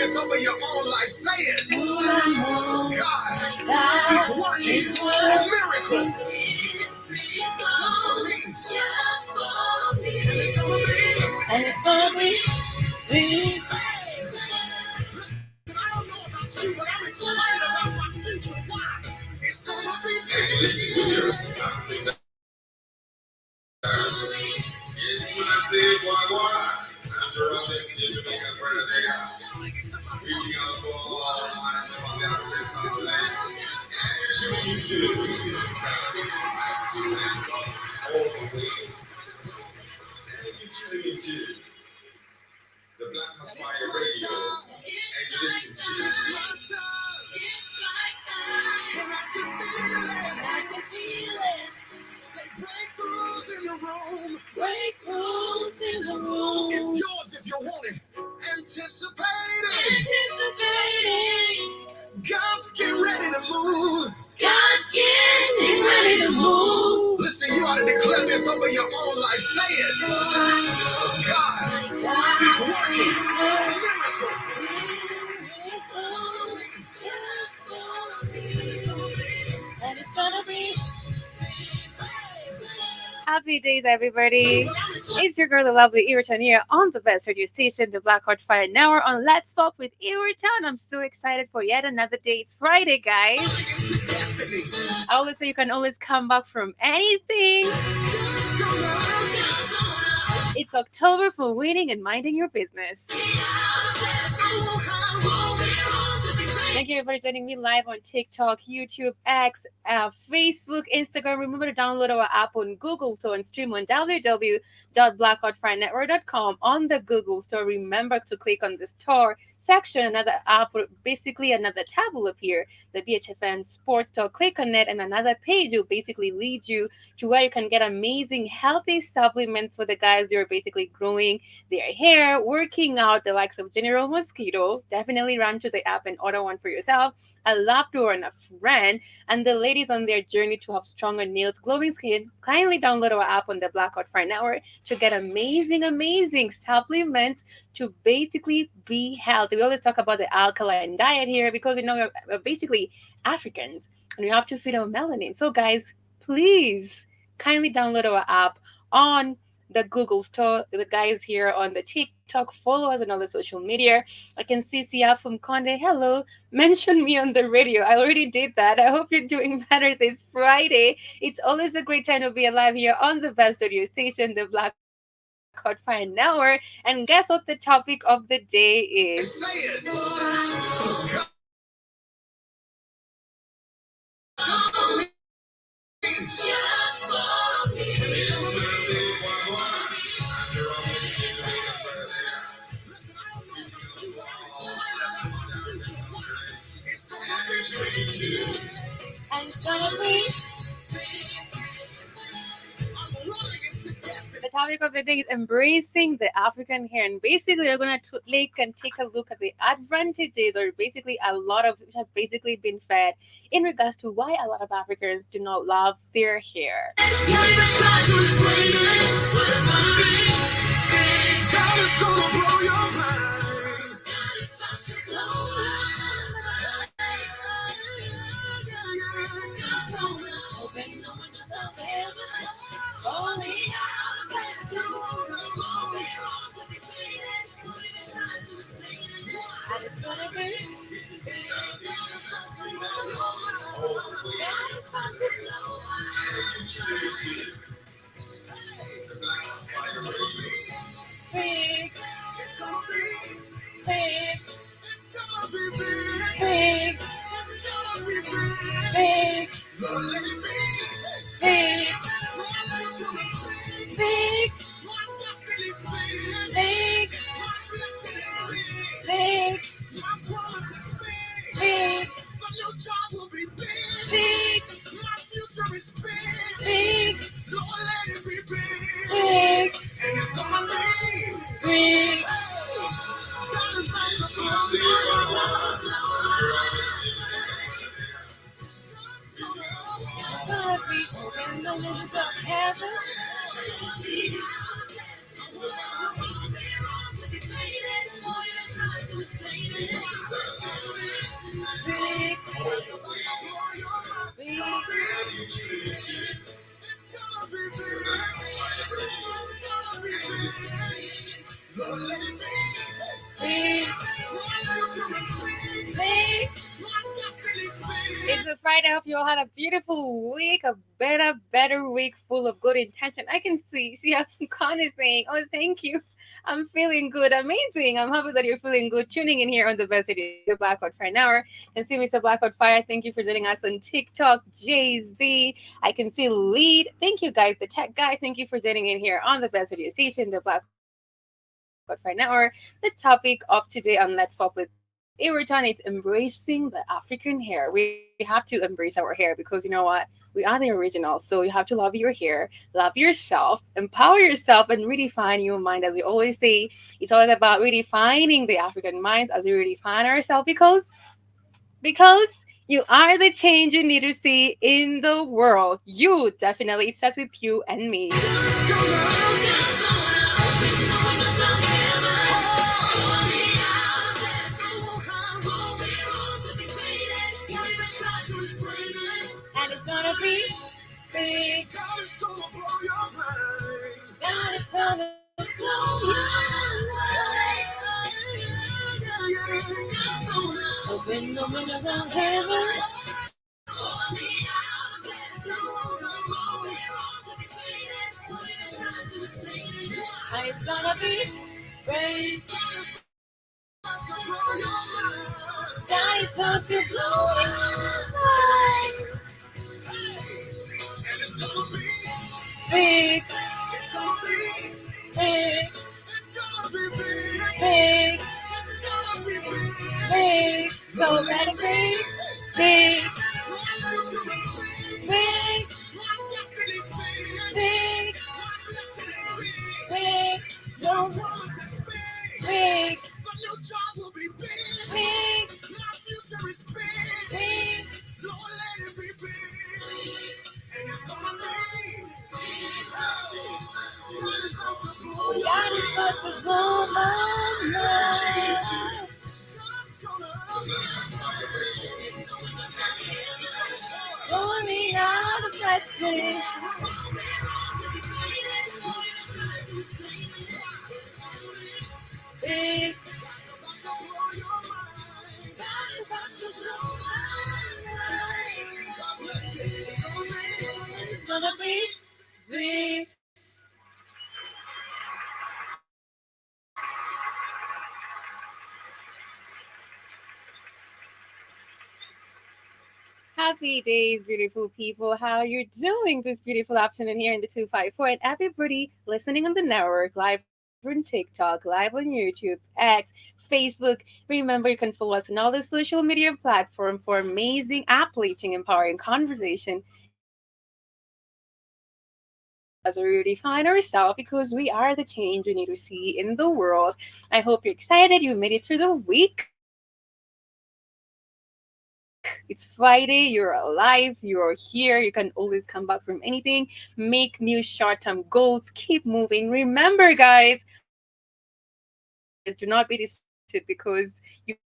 this over your own life. Say it. God, He's working a miracle just for me. And it's gonna be. I don't know about you, but I'm excited about my future. Why? It's gonna be big. Yes, when I say why, after all this, you make a prayer there. Reaching out for all my legs. You too. Thank you, tuning into the Black Hot Fire Radio. And you're listening to and I can feel it. Say breakthroughs in the room. Breakthroughs in the room. It's yours if you want it. Anticipating. God's getting ready to move. God's getting ready to move. Listen, you ought to declare this over your own life. Say it. God, He's working a miracle. And it's gonna be. Happy days, everybody. It's your girl, the lovely Ewerton here on the best radio station, the Black Heart Fire. Now we're on Let's Pop with Ewerton. I'm so excited for yet another day. It's Friday, guys. I always say you can always come back from anything. It's October for winning and minding your business. Thank you everybody joining me live on TikTok, YouTube, X, Facebook, Instagram. Remember to download our app on Google Store and stream on www.blackheartfirenetwork.com on the Google Store. Remember to click on the store section. Another app, basically another tab will appear, the BHFM Sports Store. Click on it and another page will basically lead you to where you can get amazing healthy supplements for the guys who are basically growing their hair, working out, the likes of General Mosquito. Definitely run to the app and order one for yourself, a loved one, a friend, and the ladies on their journey to have stronger nails, glowing skin. Kindly download our app on the Black Heart Fire Network to get amazing supplements to basically be healthy. We always talk about the alkaline diet here because we're basically Africans and we have to feed our melanin. So guys, please kindly download our app on the Google Store. The guys here on the TikTok, follow us on all the social media. I can see Sia from Conde. Hello, mention me on the radio. I already did that. I hope you're doing better this Friday. It's always a great time to be alive here on the best radio station, the Black Heart Fire Network. And guess what the topic of the day is? Say it. Just for me. And it's gonna be. The topic of the day is embracing the African hair, and basically we're gonna take a look at the advantages, or basically a lot of which have basically been fed in regards to why a lot of Africans do not love their hair. And it's gonna be. Big. It's gonna be big. It's gonna be big. It's gonna be big. Big. Big. My destiny's big. Big. My blessing is big. Big. My promise is Big. Big. It's a Friday. I hope you all had a beautiful week, a better week full of good intention. I can see how Con is saying, oh, thank you. I'm feeling good. Amazing. I'm happy that you're feeling good. Tuning in here on the best radio, the Blackout for an hour. I can see Mr. Blackout Fire. Thank you for joining us on TikTok. Jay-Z. I can see Lead. Thank you, guys. The tech guy. Thank you for joining in here on the best radio station, the Blackout for an hour. The topic of today on Let's Talk with Iriton, it's embracing the African hair. We have to embrace our hair because you know what? We are the original. So you have to love your hair, love yourself, empower yourself, and redefine your mind. As we always say, it's all about redefining the African minds as we redefine ourselves because you are the change you need to see in the world. You definitely, it starts with you and me. And it's gonna be big. God is gonna blow your mind. God is gonna blow your mind. Open the windows of heaven. And it's gonna be great. God is going to blow your mind. And it's gonna be big. It's gonna be big. It's gonna be big. Big. It's gonna be big. Big. So let it be big. Big. Big. Big. Your promise is big. Big. But your job will be big. Big. My future is big. Big. Lord, let it be big. And it's gonna be. God is about to blow my mind. Blow me out of that sin. Big. God is about to blow my mind. And it's gonna be big. Happy days, beautiful people. How are you doing this beautiful afternoon here in the 254? And everybody listening on the network, live on TikTok, live on YouTube, X, Facebook. Remember, you can follow us on all the social media platform for amazing, uplifting, empowering conversation as we redefine ourselves because we are the change we need to see in the world. I hope you're excited. You made it through the week. It's Friday. You're alive. You're here. You can always come back from anything. Make new short-term goals. Keep moving. Remember, guys, our goal is to not be distracted because you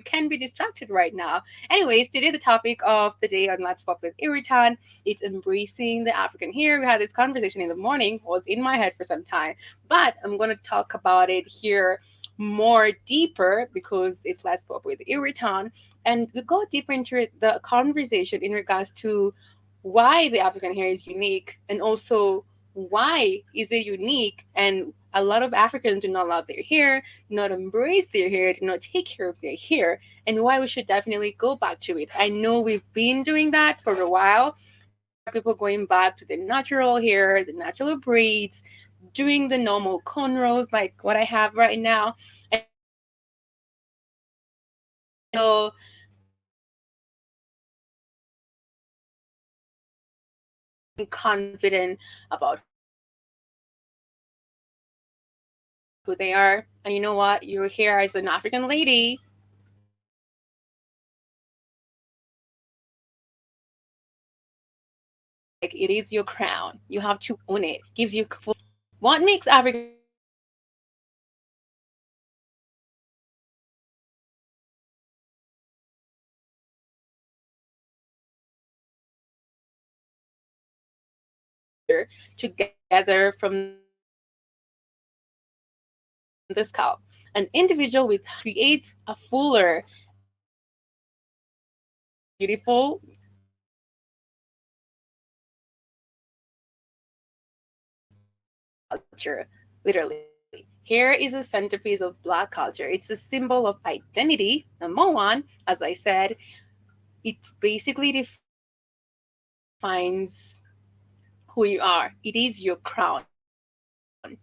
can be distracted right now. Anyways, do not be distracted because you can be distracted right now. Anyways, today the topic of the day on Let's Pop with Iritan, it's embracing the African hair. We had this conversation in the morning, was in my head for some time, but I'm gonna talk about it here more deeper because it's Let's Pop with Iritan, and we go deeper into the conversation in regards to why the African hair is unique and also why is it unique and a lot of Africans do not love their hair, do not embrace their hair, do not take care of their hair, and why we should definitely go back to it. I know we've been doing that for a while. There are people going back to the natural hair, the natural braids, doing the normal cornrows like what I have right now. And I feel confident about who they are. And you know what? Your hair as an African lady, like it is your crown. You have to own it. Gives you full confidence. What makes African together from the natural hair the scalp. An individual with creates a fuller and more beautiful culture, literally. Hair is a centerpiece of Black culture. It's a symbol of identity. Number one, as I said, it basically defines who you are. It is your crown.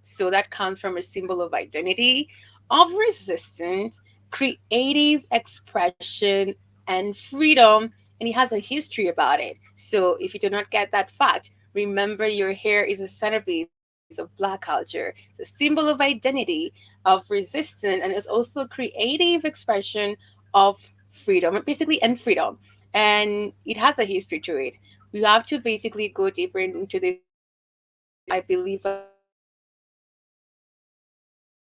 So that comes from a symbol of identity, of resistance, creative expression, and freedom. And it has a history about it. So if you do not get that fact, remember your hair is a centerpiece of Black culture. It's a symbol of identity, of resistance, and it's also creative expression of freedom, basically, and freedom. And it has a history to it. We have to basically go deeper into this topic because I believe a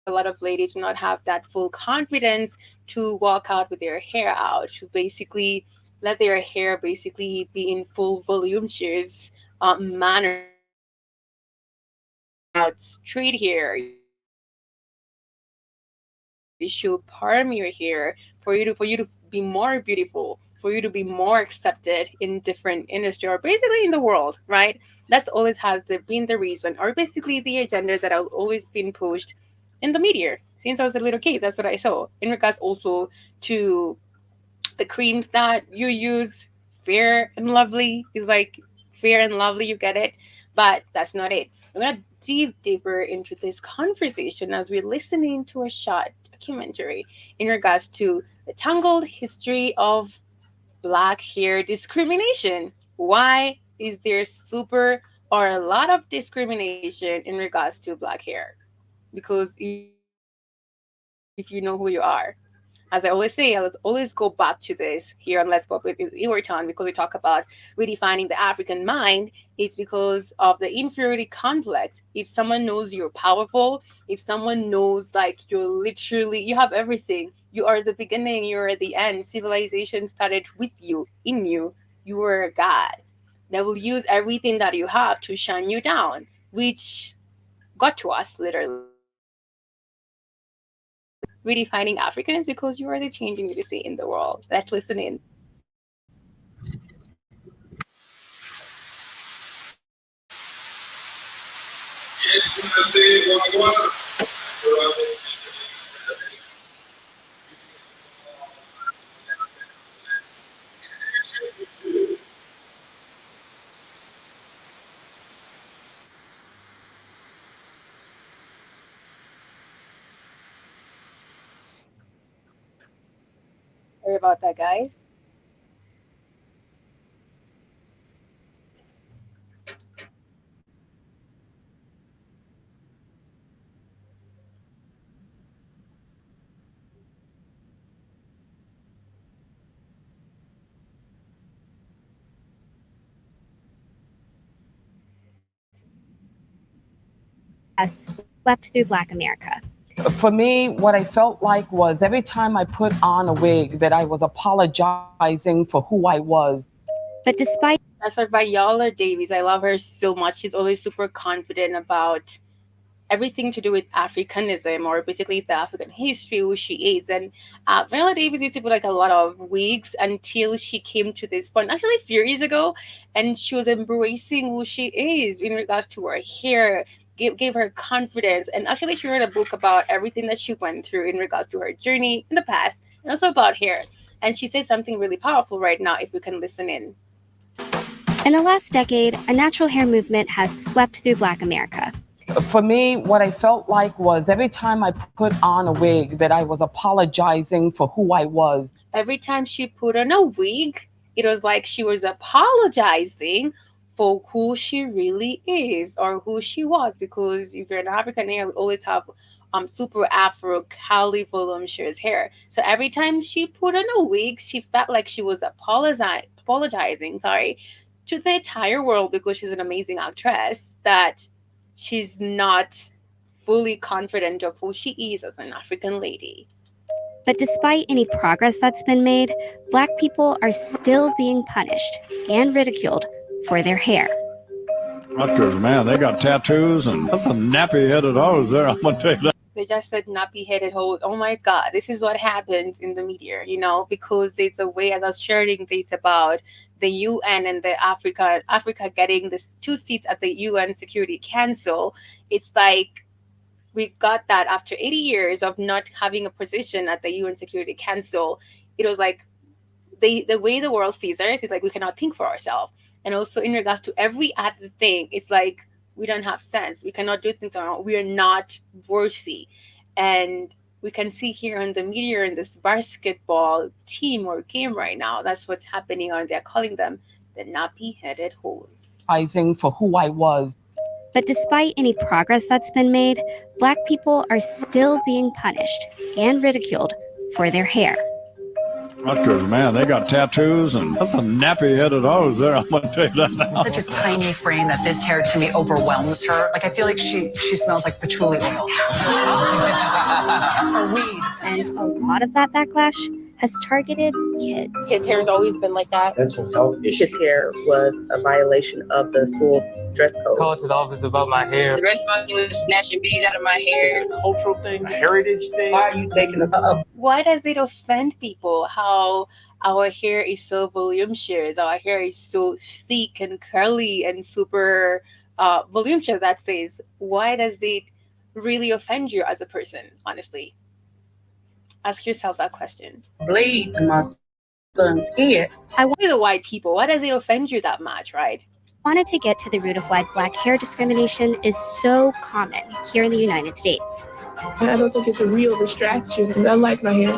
lot of ladies do not have that full confidence to walk out with their hair out, to basically let their hair basically be in full voluptuous manner. You should not be walking out straight hair. You should parm your hair. You should basically let your hair for you to be more beautiful, for you to be more accepted in different industry or basically in the world, right? That's always has been the reason or basically the agenda that I've always been pushed in the media since I was a little kid. That's what I saw in regards also to the creams that you use. Fair and lovely is like fair and lovely, you get it, but that's not it. I'm gonna dive deeper into this conversation as we're listening to a short documentary in regards to the tangled history of Black hair discrimination. Why is there super or a lot of discrimination in regards to Black hair? Because if you know who you are, as I always say, let's always go back to this here on Let's Pop with Iwerton because we talk about redefining the African mind. It's because of the inferiority complex. If someone knows you're powerful, if someone knows like you have everything, you are the beginning, you are the end. Civilization started with you, in you. You were a god. They will use everything that you have to shine you down, which got to us literally. Redefining Africans because you are the change you need to see in the world. Let's listen in. Sorry about that, guys. Has swept through Black America. For me, what I felt like was every time I put on a wig that I was apologizing for who I was. But despite That's by Viola Davis. I love her so much. She's always super confident about everything to do with Africanism or basically the African history, who she is. And Viola Davis used to put like a lot of wigs until she came to this point, actually a few years ago, and she was embracing who she is in regards to her hair. Gave her confidence, and actually she wrote a book about everything that she went through in regards to her journey in the past and also about hair. And she says something really powerful right now if we can listen in. in the last decade, a natural hair movement has swept through Black America. For me, what I felt like was every time I put on a wig that I was apologizing for who I was. Every time she put on a wig, it was like she was apologizing for who she really is or who she was. Because if you're an African hair, we always have super afro, curly, voluptuous hair. So every time she put on a wig, she felt like she was apologizing, sorry, to the entire world because she's an amazing actress that she's not fully confident of who she is as an African lady. But despite any progress that's been made, Black people are still being punished and ridiculed for their hair. Rutgers, man, they got tattoos and that's some nappy-headed O's there, I'm going to tell you that. They just said nappy headed holes. Oh my God, this is what happens in the media, because there's a way, as I was sharing this about the UN and the Africa getting this 2 seats at the UN Security Council. It's like we got that after 80 years of not having a position at the UN Security Council. It was like the way the world sees us is like we cannot think for ourselves. And also in regards to every other thing, it's like we don't have sense. We cannot do things on our own. We are not worthy. And we can see here on the media in this basketball team or game right now, that's what's happening, or they're calling them the nappy-headed hoes. For who I was. But despite any progress that's been made, Black people are still being punished and ridiculed for their hair. Because, man, they got tattoos, and that's a nappy-headed hose there, I'm going to tell you that now. Such a tiny frame that this hair, to me, overwhelms her. Like, I feel like she smells like patchouli oil. Or weed. And a lot of that backlash has targeted kids. His hair has always been like that. Mental health issues. His hair was a violation of the school dress code. Called to the office about my hair. The rest of my team was snatching beads out of my hair. It's a cultural thing, a heritage thing. Why are you taking it up? Why does it offend people how our hair is so voluptuous, our hair is so thick and curly and super voluptuous? That says, why does it really offend you as a person, honestly? Ask yourself that question. Bleed to my son's head. I want the white people. Why does it offend you that much, right? Wanted to get to the root of why Black hair discrimination is so common here in the United States. I don't think it's a real distraction. I like my hair.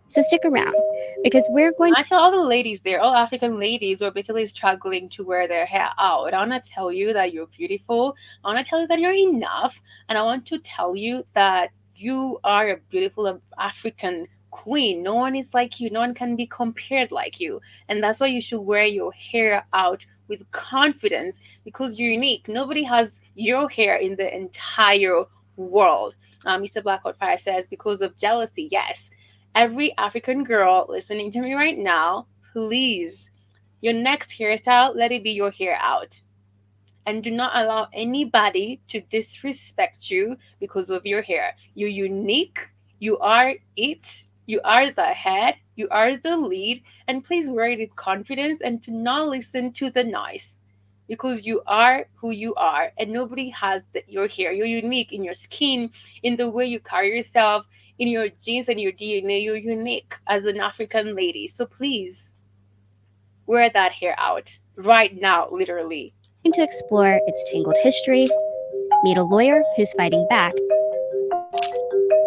So stick around, because we're going I tell all the ladies there, all African ladies who are basically struggling to wear their hair out, I want to tell you that you're beautiful. I want to tell you that you're enough. And I want to tell you that you are a beautiful African queen. No one is like you. No one can be compared like you. And that's why you should wear your hair out with confidence, because you're unique. Nobody has your hair in the entire world. Mr. Blackwood-Fire says, because of jealousy. Yes. Every African girl listening to me right now, please, your next hairstyle, let it be your hair out. And do not allow anybody to disrespect you because of your hair. You're unique. You are it. You are the head. You are the lead. And please wear it with confidence and do not listen to the noise, because you are who you are and nobody has your hair. You're unique in your skin, in the way you carry yourself, in your genes and your DNA. You're unique as an African lady. So please wear that hair out right now, literally. to explore its tangled history, meet a lawyer who's fighting back,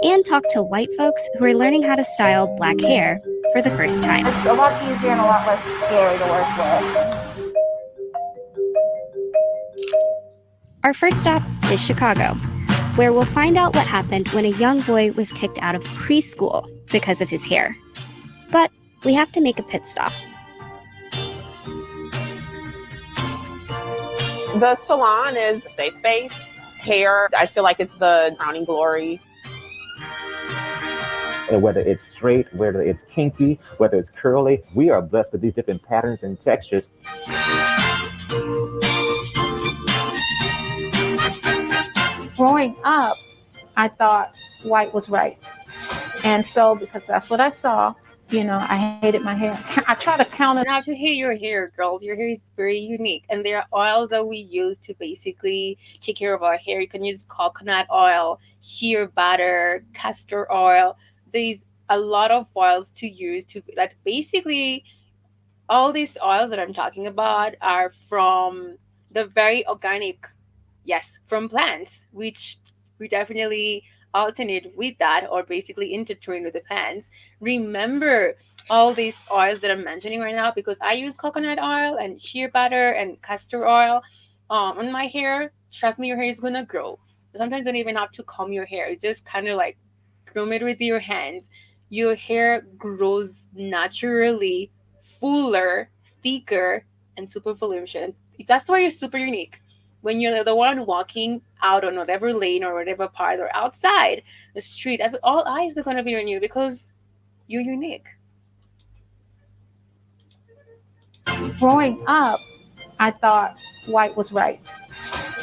and talk to white folks who are learning how to style Black hair for the first time. It's a lot easier and a lot less scary to work with. Our first stop is Chicago, where we'll find out what happened when a young boy was kicked out of preschool because of his hair. But we have to make a pit stop. The salon is a safe space. Hair, I feel like it's the crowning glory. And whether it's straight, whether it's kinky, whether it's curly, we are blessed with these different patterns and textures. Growing up, I thought white was right. And so, because that's what I saw, I hated my hair. I try to counter. Now to hate your hair, girls, your hair is very unique. And there are oils that we use to basically take care of our hair. You can use coconut oil, shea butter, castor oil. There's a lot of oils to use to, like, basically all these oils that I'm talking about are from the very organic, yes, from plants, which we definitely alternate with that, or basically intertwine with the plants. Remember all these oils that I'm mentioning right now, because I use coconut oil and shea butter and castor oil on my hair. Trust me, your hair is gonna grow. Sometimes you don't even have to comb your hair. You just kind of like comb it with your hands. Your hair grows naturally, fuller, thicker, and super voluminous. That's why you're super unique. When you're the one walking out on whatever lane or whatever part or outside the street, all eyes are going to be on you because you're unique. Growing up, I thought white was right.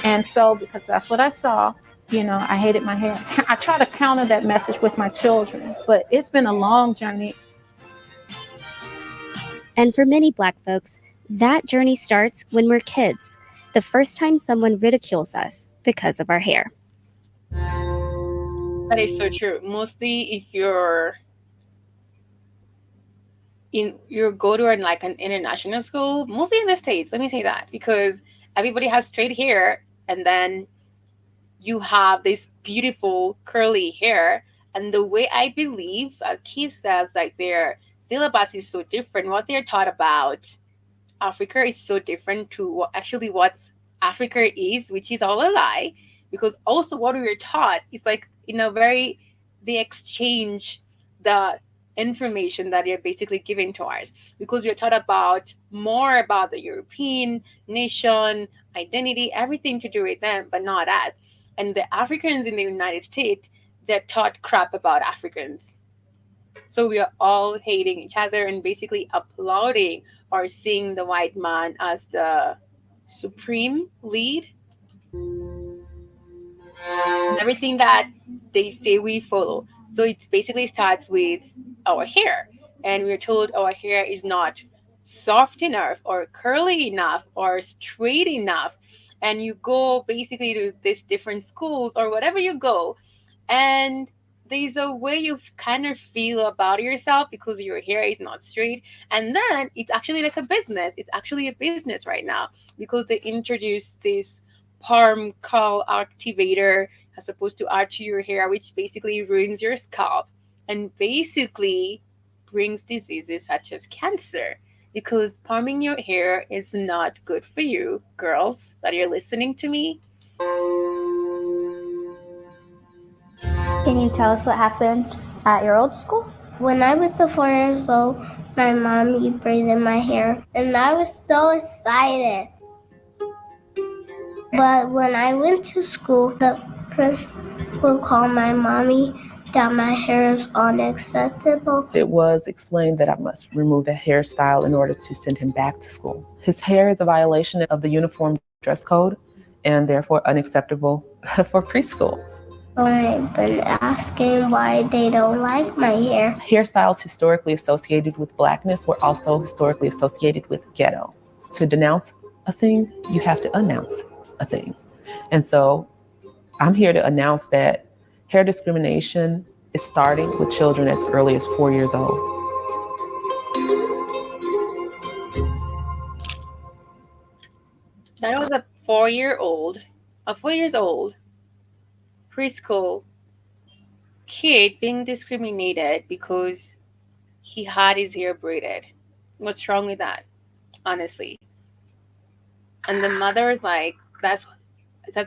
And so, because that's what I saw, I hated my hair. I try to counter that message with my children, but it's been a long journey. And for many Black folks, that journey starts when we're kids, the first time someone ridicules us because of our hair. That is so true. Mostly if you go to like an international school, mostly in the States, let me say that, because everybody has straight hair, and then you have this beautiful curly hair. And the way I believe, as Keith says, like their syllabus is so different. What they're taught about Africa is so different to what Africa is, which is all a lie. Because also what we were taught is like they exchange the information that you're basically giving to us, because you're taught more about the European nation, identity, everything to do with them, but not us. And the Africans in the United States, they're taught crap about Africans. So we are all hating each other and basically applauding or seeing the white man as the supreme lead. And everything that they say we follow. So it basically starts with our hair. And we're told our hair is not soft enough or curly enough or straight enough. And you go basically to these different schools or whatever you go, and there's a way you kind of feel about yourself because your hair is not straight. And then it's actually like a business. It's actually a business right now because they introduced this palm curl activator as opposed to add to your hair, which basically ruins your scalp and basically brings diseases such as cancer. Because palming your hair is not good for you, girls that you're listening to me. Can you tell us what happened at your old school? When I was 4 years old, my mommy braided my hair, and I was so excited. But when I went to school, the principal called my mommy that my hair is unacceptable. It was explained that I must remove the hairstyle in order to send him back to school. His hair is a violation of the uniform dress code and therefore unacceptable for preschool. I've been asking why they don't like my hair. Hairstyles historically associated with Blackness were also historically associated with ghetto. To denounce a thing, you have to announce a thing. And so I'm here to announce that hair discrimination is starting with children as early as 4 years old. That was a 4 years old preschool kid being discriminated because he had his hair braided. What's wrong with that? Honestly. And the mother is like, that's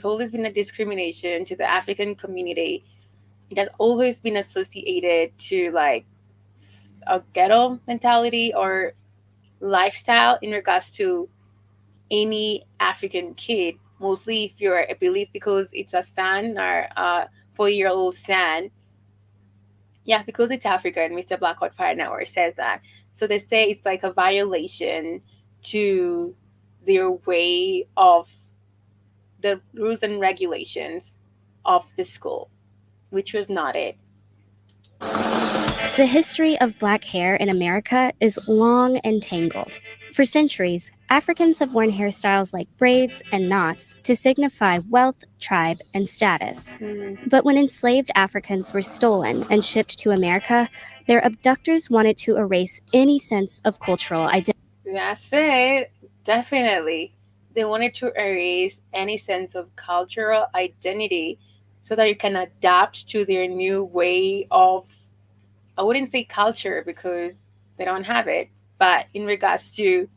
always been a discrimination to the African community. It has always been associated to like a ghetto mentality or lifestyle in regards to any African kid. Mostly if you're, I believe, because it's a son or a 4-year-old son. Yeah, because it's Africa, and Mr. Blackout Fire Network says that. So they say it's like a violation to their way of the rules and regulations of the school, which was not it. The history of Black hair in America is long and tangled. For centuries, Africans have worn hairstyles like braids and knots to signify wealth, tribe, and status. But when enslaved Africans were stolen and shipped to America, their abductors wanted to erase any sense of cultural identity. That's it. Definitely. They wanted to erase any sense of cultural identity so that you can adapt to their new way of, I wouldn't say culture because they don't have it, but in regards to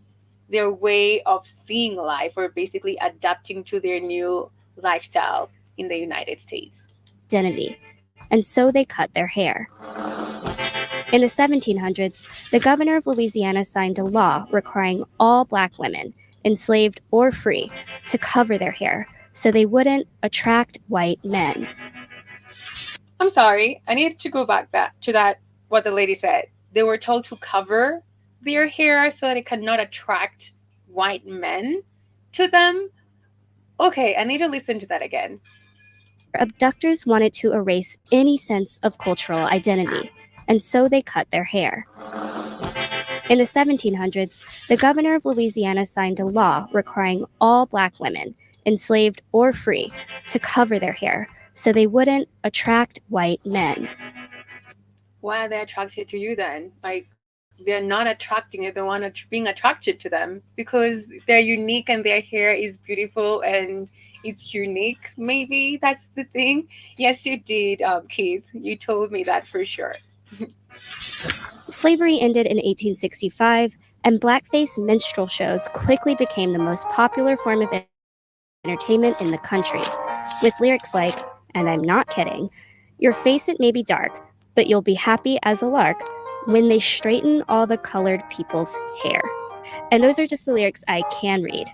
their way of seeing life or basically adapting to their new lifestyle in the United States. Identity, and so they cut their hair. In the 1700s, the governor of Louisiana signed a law requiring all Black women, enslaved or free, to cover their hair so they wouldn't attract white men. I'm sorry, I need to go back to that what the lady said. They were told to cover their hair so that it cannot attract white men to them. Okay, I need to listen to that again. Abductors wanted to erase any sense of cultural identity, and so they cut their hair. In the 1700s, the governor of Louisiana signed a law requiring all Black women, enslaved or free, to cover their hair so they wouldn't attract white men. Why are they attracted to you then? Like, they're not attracting it, they want to being attracted to them because they're unique and their hair is beautiful and it's unique. Maybe that's the thing. Yes, you did, Keith. You told me that for sure. Slavery ended in 1865, and blackface minstrel shows quickly became the most popular form of entertainment in the country, with lyrics like, and I'm not kidding, your face it may be dark, but you'll be happy as a lark when they straighten all the colored people's hair. And those are just the lyrics I can read.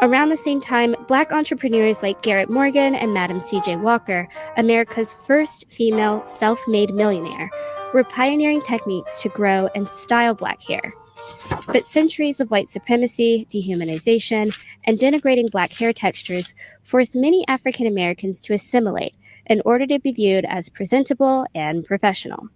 Around the same time, Black entrepreneurs like Garrett Morgan and Madam C.J. Walker, America's first female self-made millionaire, were pioneering techniques to grow and style Black hair. But centuries of white supremacy, dehumanization, and denigrating Black hair textures forced many African Americans to assimilate in order to be viewed as presentable and professional.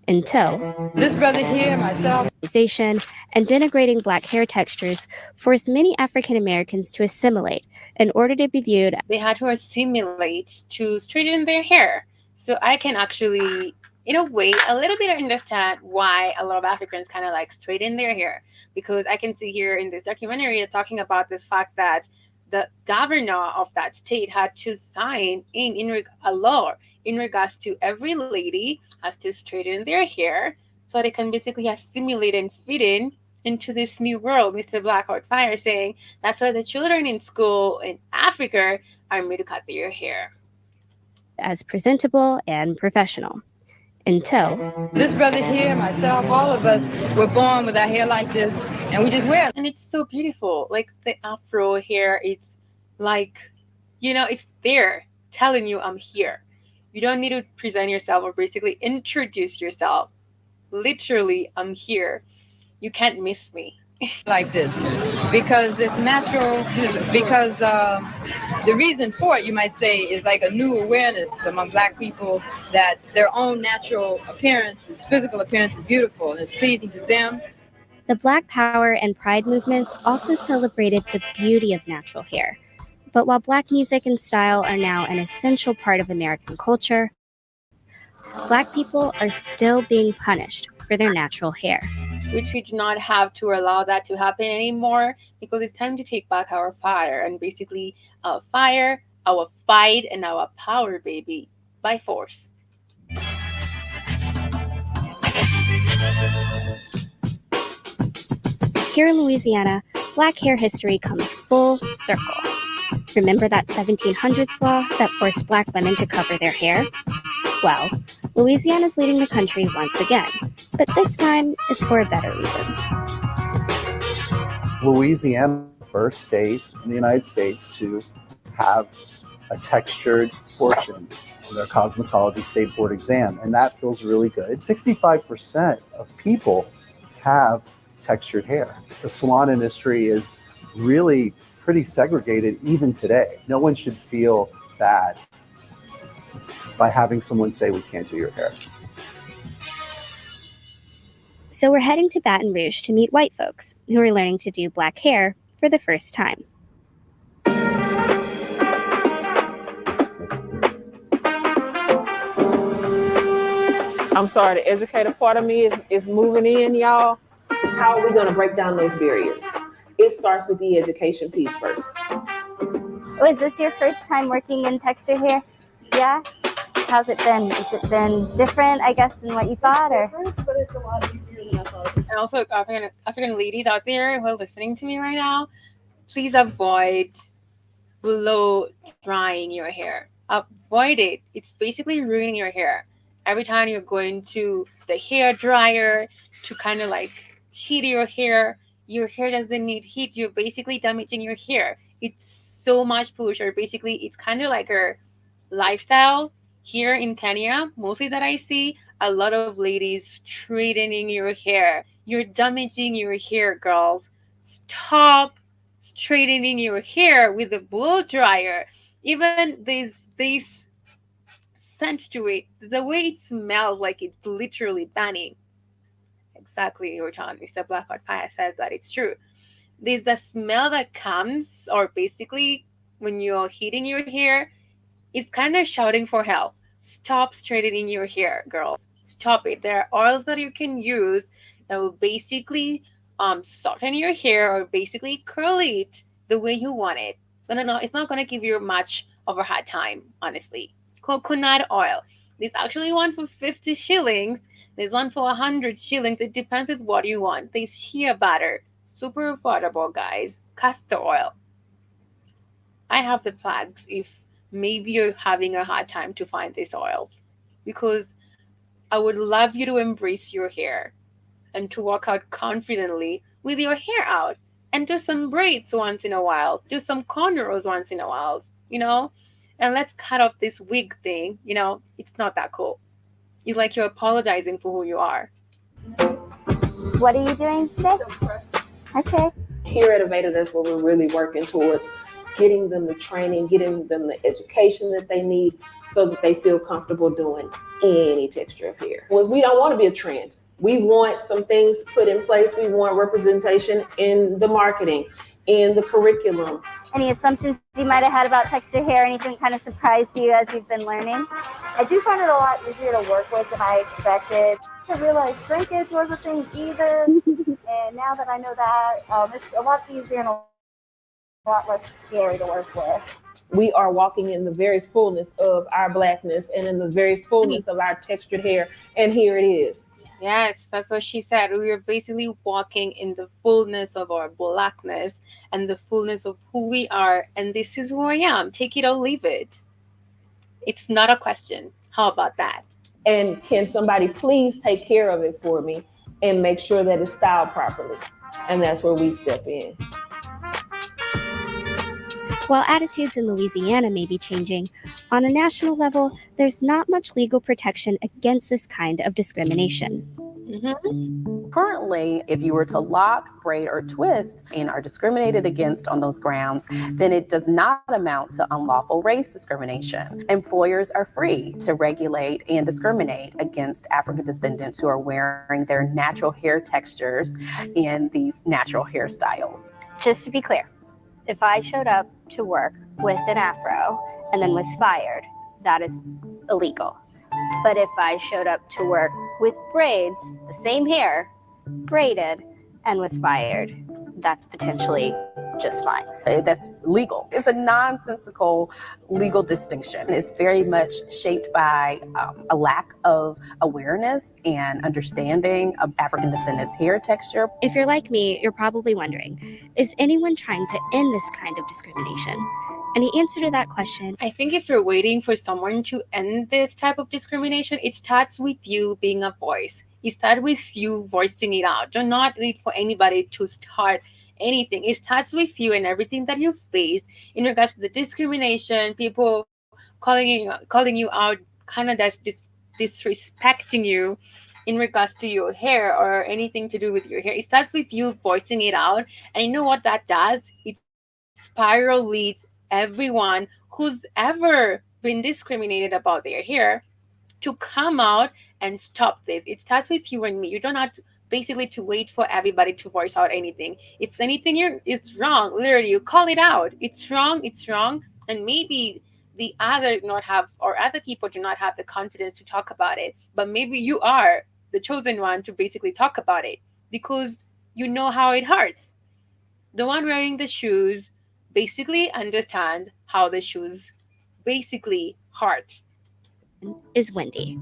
Until this brother here, myself, and denigrating Black hair textures forced many African Americans to assimilate in order to be viewed. They had to assimilate to straighten their hair. So I can actually, in a way, a little bit understand why a lot of Africans kind of like straighten their hair, because I can see here in this documentary talking about the fact that the governor of that state had to sign a law in regards to every lady has to straighten their hair so they can basically assimilate and fit into this new world. Mr. Blackheart-Fire saying that's why the children in school in Africa are made to cut their hair as presentable and professional. Until this brother here, myself, all of us were born with our hair like this, and we just wear it. And it's so beautiful. Like the afro hair, it's like, it's there telling you I'm here. You don't need to present yourself or basically introduce yourself. Literally, I'm here. You can't miss me. Like this, because it's natural, because the reason for it, you might say, is like a new awareness among Black people that their own natural appearance, physical appearance, is beautiful and it's pleasing to them. The Black Power and Pride movements also celebrated the beauty of natural hair. But while Black music and style are now an essential part of American culture, Black people are still being punished for their natural hair. Which we do not have to allow that to happen anymore, because it's time to take back our fire and basically our fire, our fight, and our power, baby, by force. Here in Louisiana, Black hair history comes full circle. Remember that 1700s law that forced Black women to cover their hair? Well, Louisiana's leading the country once again, but this time it's for a better reason. Louisiana, the first state in the United States to have a textured portion of their cosmetology state board exam, and that feels really good. 65% of people have textured hair. The salon industry is really pretty segregated even today. No one should feel bad by having someone say we can't do your hair. So we're heading to Baton Rouge to meet white folks who are learning to do Black hair for the first time. I'm sorry, the educator part of me is moving in, y'all. How are we going to break down those barriers? It starts with the education piece first. Was this your first time working in texture hair? Yeah? How's it been? Has it been different, I guess, than what you thought? Or? But it's a lot easier than I thought. And also, African ladies out there who are listening to me right now, please avoid blow drying your hair. Avoid it. It's basically ruining your hair. Every time you're going to the hair dryer to kind of like heat your hair doesn't need heat. You're basically damaging your hair. It's so much push, or basically it's kind of like a lifestyle here in Kenya, mostly that I see a lot of ladies straightening your hair. You're damaging your hair, girls. Stop straightening your hair with a blow dryer. Even this scent to it, the way it smells, like it's literally banning. Exactly, your tongue. Mr. Blackheart Fire says that it's true. There's a smell that comes, or basically when you're heating your hair, it's kind of shouting for help. Stop straightening your hair, girls. Stop it. There are oils that you can use that will basically soften your hair or basically curl it the way you want it. It's not gonna give you much of a hard time, honestly. Coconut oil. There's actually one for 50 shillings. There's one for 100 shillings. It depends with what you want. There's shea butter. Super affordable, guys. Castor oil. I have the plugs if maybe you're having a hard time to find these oils, because I would love you to embrace your hair and to walk out confidently with your hair out and do some braids once in a while, do some cornrows once in a while, and let's cut off this wig thing. It's not that cool. It's like you're apologizing for who you are. What are you doing today? Okay. Here at Aveda, that's where we're really working towards getting them the training, getting them the education that they need so that they feel comfortable doing any texture of hair. Well, we don't want to be a trend. We want some things put in place. We want representation in the marketing, in the curriculum. Any assumptions you might have had about textured hair? Anything kind of surprised you as you've been learning? I do find it a lot easier to work with than I expected. I didn't realize shrinkage was a thing either. And now that I know that, it's a lot easier and a lot less scary to work with. We are walking in the very fullness of our Blackness and in the very fullness of our textured hair. And here it is. Yes, that's what she said. We are basically walking in the fullness of our Blackness and the fullness of who we are. And this is who I am. Take it or leave it. It's not a question. How about that? And can somebody please take care of it for me and make sure that it's styled properly? And that's where we step in. While attitudes in Louisiana may be changing, on a national level, there's not much legal protection against this kind of discrimination. Currently, if you were to lock, braid, or twist and are discriminated against on those grounds, then it does not amount to unlawful race discrimination. Employers are free to regulate and discriminate against African descendants who are wearing their natural hair textures and these natural hairstyles. Just to be clear, if I showed up to work with an afro and then was fired, that is illegal. But if I showed up to work with braids, the same hair, braided, and was fired, that's potentially just fine. That's legal. It's a nonsensical legal distinction. It's very much shaped by a lack of awareness and understanding of African descendants' hair texture. If you're like me, you're probably wondering, is anyone trying to end this kind of discrimination? And the answer to that question, I think if you're waiting for someone to end this type of discrimination, it starts with you being a voice. It starts with you voicing it out. Do not wait for anybody to start anything. It starts with you and everything that you face in regards to the discrimination, people calling you out, kind of disrespecting you in regards to your hair or anything to do with your hair. It starts with you voicing it out. And you know what that does? It spiral leads everyone who's ever been discriminated about their hair to come out and stop this. It starts with you and me. You don't have to, basically, to wait for everybody to voice out anything. If anything it's wrong, literally you call it out. It's wrong, and maybe the other people do not have the confidence to talk about it, but maybe you are the chosen one to basically talk about it because you know how it hurts. The one wearing the shoes basically understands how the shoes basically hurt. Is Wendy.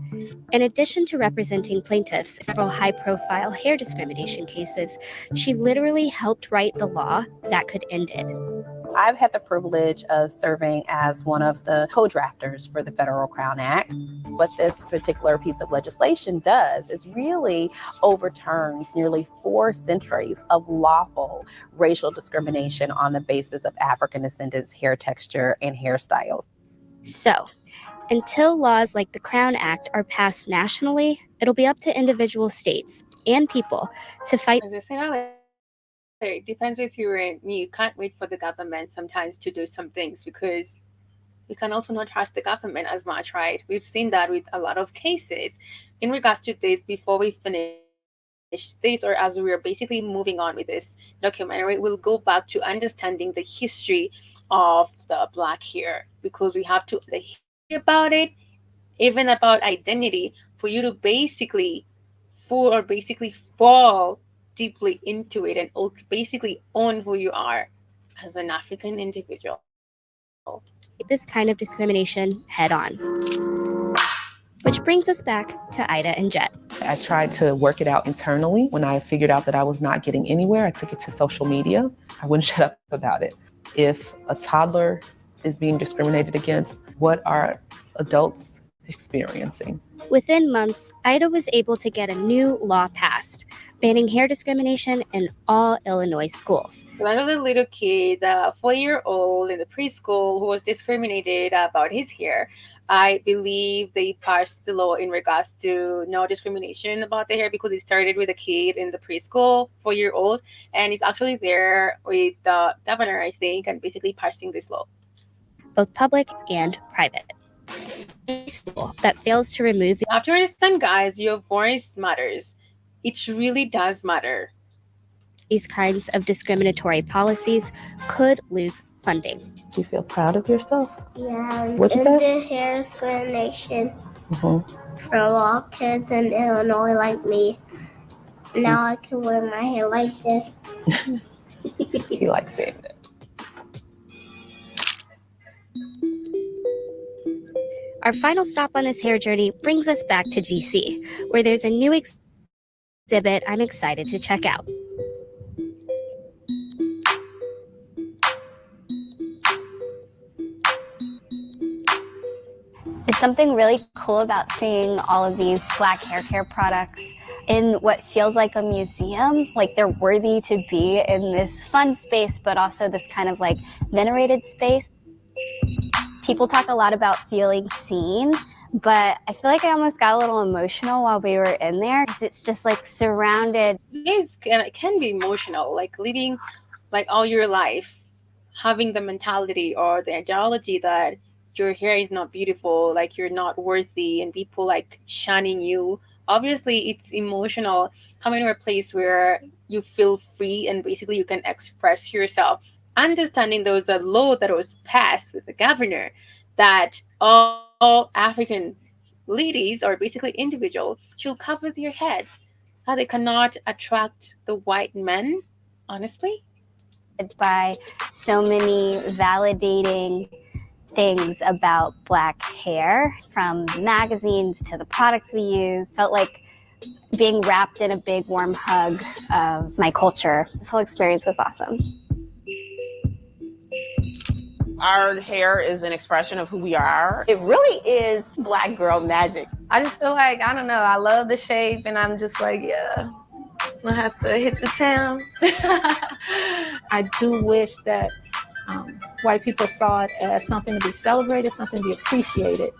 In addition to representing plaintiffs in several high-profile hair discrimination cases, she literally helped write the law that could end it. I've had the privilege of serving as one of the co-drafters for the Federal Crown Act. What this particular piece of legislation does is really overturns nearly 4 centuries of lawful racial discrimination on the basis of African descendants' hair texture and hairstyles. So, until laws like the Crown Act are passed nationally, it'll be up to individual states and people to fight. As I said earlier, it depends with you and me. You can't wait for the government sometimes to do some things because we can also not trust the government as much, right? We've seen that with a lot of cases. In regards to this, before we finish this, or as we are basically moving on with this documentary, we'll go back to understanding the history of the black hair, because we have to the history about it, even about identity, for you to basically fall deeply into it and basically own who you are as an African individual. This kind of discrimination head on. Which brings us back to Ida and Jet. I tried to work it out internally. When I figured out that I was not getting anywhere, I took it to social media. I wouldn't shut up about it. If a toddler is being discriminated against, what are adults experiencing? Within months, Ida was able to get a new law passed, banning hair discrimination in all Illinois schools. So that was a little kid, a 4-year-old in the preschool, who was discriminated about his hair. I believe they passed the law in regards to no discrimination about the hair, because it started with a kid in the preschool, 4-year-old, and it's actually there with the governor, I think, and basically passing this law. Both public and private. That fails to remove You have to understand, guys, your voice matters. It really does matter. These kinds of discriminatory policies could lose funding. Do you feel proud of yourself? Yeah, What'd you and say? the hair discrimination from all kids in Illinois like me. Now I can wear my hair like this. He likes saying that. Our final stop on this hair journey brings us back to DC, where there's a new exhibit I'm excited to check out. There's something really cool about seeing all of these black hair care products in what feels like a museum. Like they're worthy to be in this fun space, but also this kind of like venerated space. People talk a lot about feeling seen, but I feel like I almost got a little emotional while we were in there, because it's just like surrounded. It can be emotional, like living like all your life, having the mentality or the ideology that your hair is not beautiful, like you're not worthy, and people like shunning you. Obviously, it's emotional coming to a place where you feel free and basically you can express yourself. Understanding there was a law that was passed with the governor that all African ladies, or basically individual, should cover their heads. How they cannot attract the white men, honestly. By so many validating things about black hair, from magazines to the products we use. Felt like being wrapped in a big warm hug of my culture. This whole experience was awesome. Our hair is an expression of who we are. It really is black girl magic. I just feel like, I don't know, I love the shape, and I'm just like, yeah, I'll have to hit the town. I do wish that white people saw it as something to be celebrated, something to be appreciated.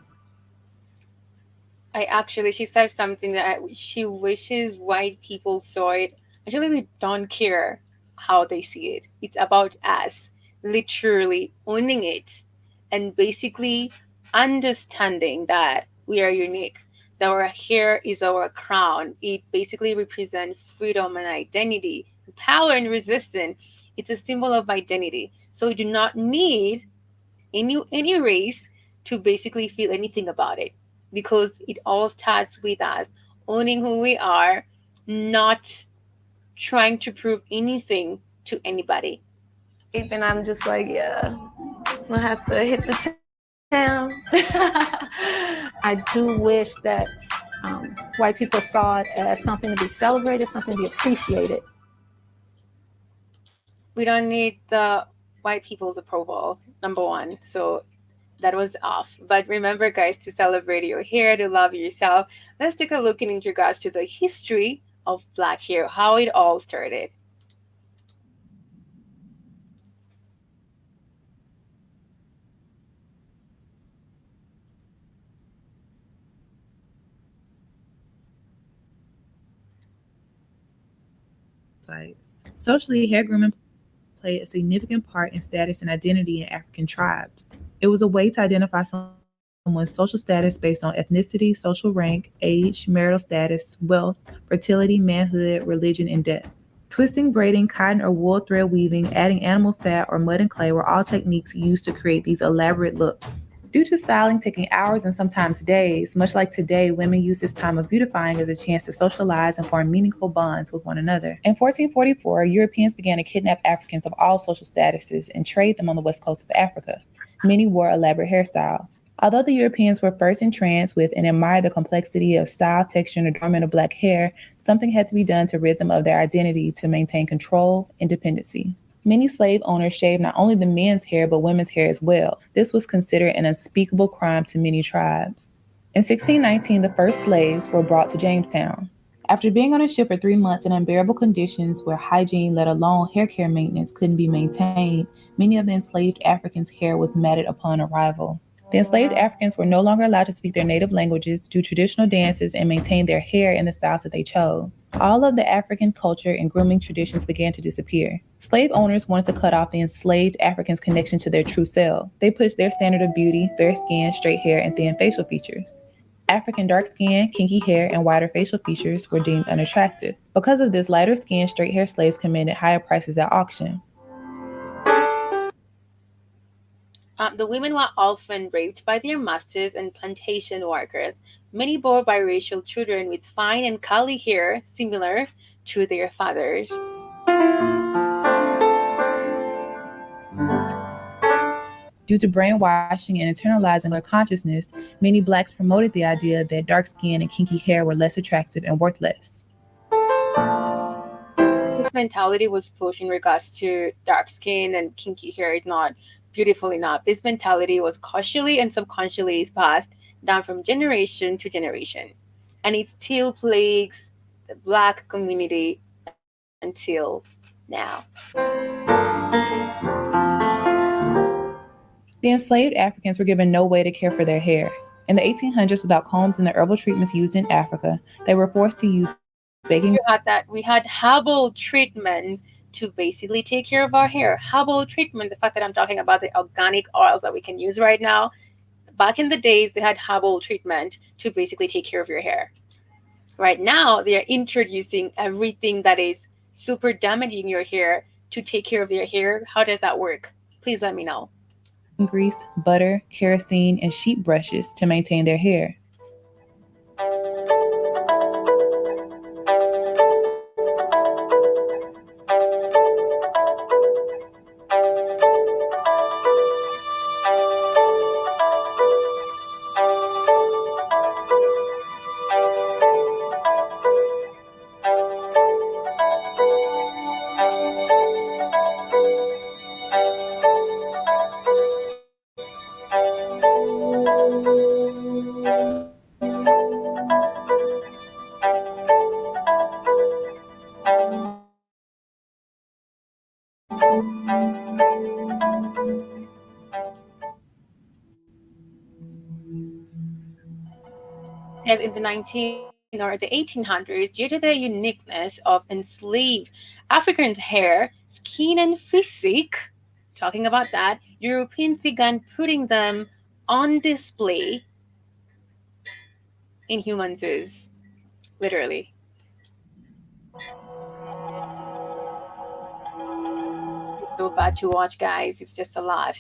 She says something that she wishes white people saw it. Actually, we don't care how they see it. It's about us literally owning it and basically understanding that we are unique, that our hair is our crown. It basically represents freedom and identity, power and resistance. It's a symbol of identity. So we do not need any race to basically feel anything about it, because it all starts with us owning who we are, not trying to prove anything to anybody. And I'm just like, yeah, I'll have to hit the town. I do wish that white people saw it as something to be celebrated, something to be appreciated. We don't need the white people's approval, number one. So that was off. But remember, guys, to celebrate your hair, to love yourself. Let's take a look in regards to the history of black hair, how it all started. Socially, hair grooming played a significant part in status and identity in African tribes. It was a way to identify someone's social status based on ethnicity, social rank, age, marital status, wealth, fertility, manhood, religion, and death. Twisting, braiding, cotton or wool thread weaving, adding animal fat, or mud and clay were all techniques used to create these elaborate looks. Due to styling taking hours and sometimes days, much like today, women use this time of beautifying as a chance to socialize and form meaningful bonds with one another. In 1444, Europeans began to kidnap Africans of all social statuses and trade them on the west coast of Africa. Many wore elaborate hairstyles. Although the Europeans were first entranced with and admired the complexity of style, texture, and adornment of black hair, something had to be done to rid them of their identity to maintain control and dependency. Many slave owners shaved not only the men's hair, but women's hair as well. This was considered an unspeakable crime to many tribes. In 1619, the first slaves were brought to Jamestown. After being on a ship for 3 months in unbearable conditions where hygiene, let alone hair care maintenance, couldn't be maintained, many of the enslaved Africans' hair was matted upon arrival. The enslaved Africans were no longer allowed to speak their native languages, do traditional dances, and maintain their hair in the styles that they chose. All of the African culture and grooming traditions began to disappear. Slave owners wanted to cut off the enslaved Africans' connection to their true self. They pushed their standard of beauty, fair skin, straight hair, and thin facial features. African dark skin, kinky hair, and wider facial features were deemed unattractive. Because of this, lighter skin, straight hair slaves commanded higher prices at auction. The women were often raped by their masters and plantation workers. Many bore biracial children with fine and curly hair similar to their fathers. Due to brainwashing and internalizing their consciousness, many blacks promoted the idea that dark skin and kinky hair were less attractive and worth less. This mentality was pushed in regards to dark skin and kinky hair is not beautiful enough. This mentality was cautiously and subconsciously passed down from generation to generation. And it still plagues the Black community until now. The enslaved Africans were given no way to care for their hair. In the 1800s, without combs and the herbal treatments used in Africa, they were forced to use baking. We had herbal treatments to basically take care of our hair. Herbal treatment, the fact that I'm talking about the organic oils that we can use right now. Back in the days, they had herbal treatment to basically take care of your hair. Right now, they are introducing everything that is super damaging your hair to take care of your hair. How does that work? Please let me know. Grease, butter, kerosene, and sheep brushes to maintain their hair. Says in the 1800s, due to the uniqueness of enslaved Africans' hair, skin, and physique, talking about that, Europeans began putting them on display in human zoos, literally. It's so bad to watch, guys. It's just a lot.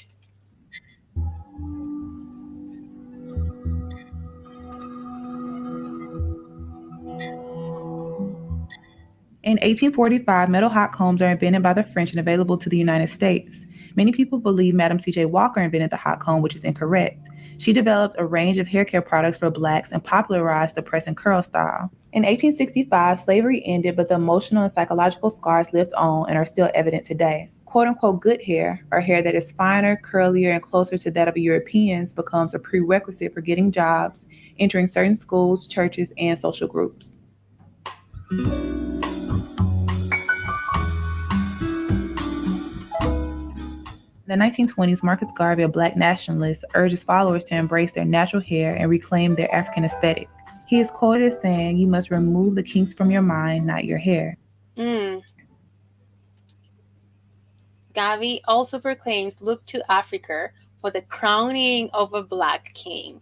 In 1845, metal hot combs are invented by the French and available to the United States. Many people believe Madam C.J. Walker invented the hot comb, which is incorrect. She developed a range of hair care products for blacks and popularized the press and curl style. In 1865, slavery ended, but the emotional and psychological scars lived on and are still evident today. Quote-unquote good hair, or hair that is finer, curlier, and closer to that of Europeans, becomes a prerequisite for getting jobs, entering certain schools, churches, and social groups. In the 1920s, Marcus Garvey, a black nationalist, urged his followers to embrace their natural hair and reclaim their African aesthetic. He is quoted as saying, "You must remove the kinks from your mind, not your hair." Garvey also proclaims, "Look to Africa for the crowning of a Black king.